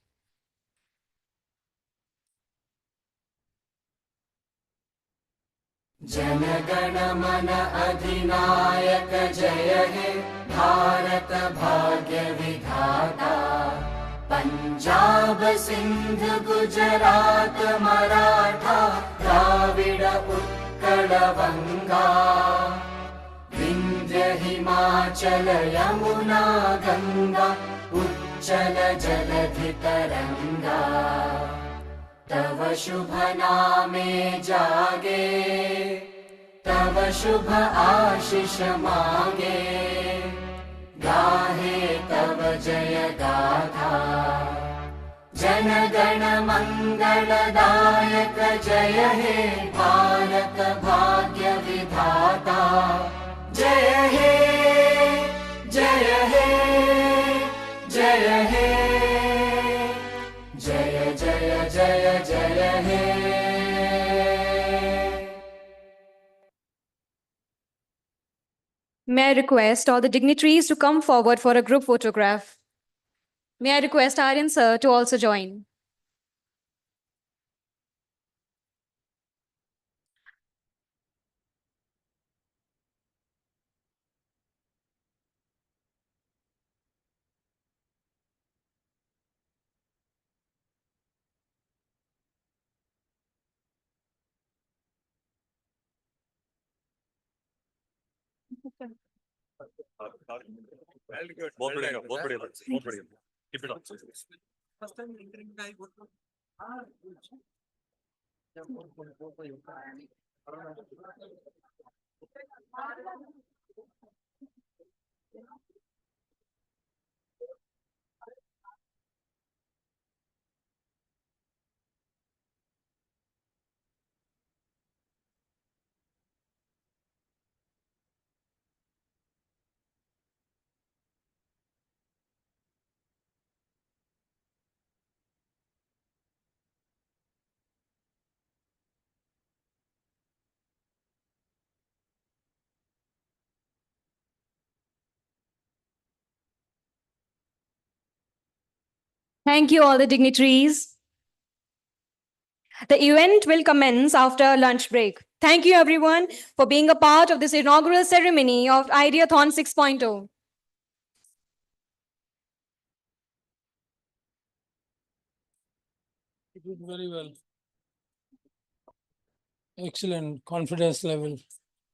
जनगण मन अधिनायक जय हे भारत भाग्य विधाता पंजाब सिंध गुजरात मराठा द्राविड उत्कल बंगा विंध्य हिमाचल यमुना गंगा उच्चल जलधि तरंगा तव शुभ नामे जागे तव शुभ आशीष मांगे गाहे तव जय गाथा जन गण मंगलदायक जय हे भारत भाग्य विधाता जय हे जय हे जय हे जय जय जय जय हे May I request all the dignitaries to come forward for a group photograph? May I request Aryan sir to also join? Very good. बहुत बढ़िया, बहुत बढ़िया, बहुत बढ़िया. Keep it up. First time entering the Thank you, all the dignitaries. The event will commence after lunch break. Thank you, everyone, for being a part of this inaugural ceremony of Ideathon 6.0. You did very well. Excellent confidence level.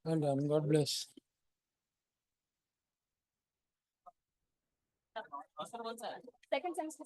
Well done. God bless. Second semester.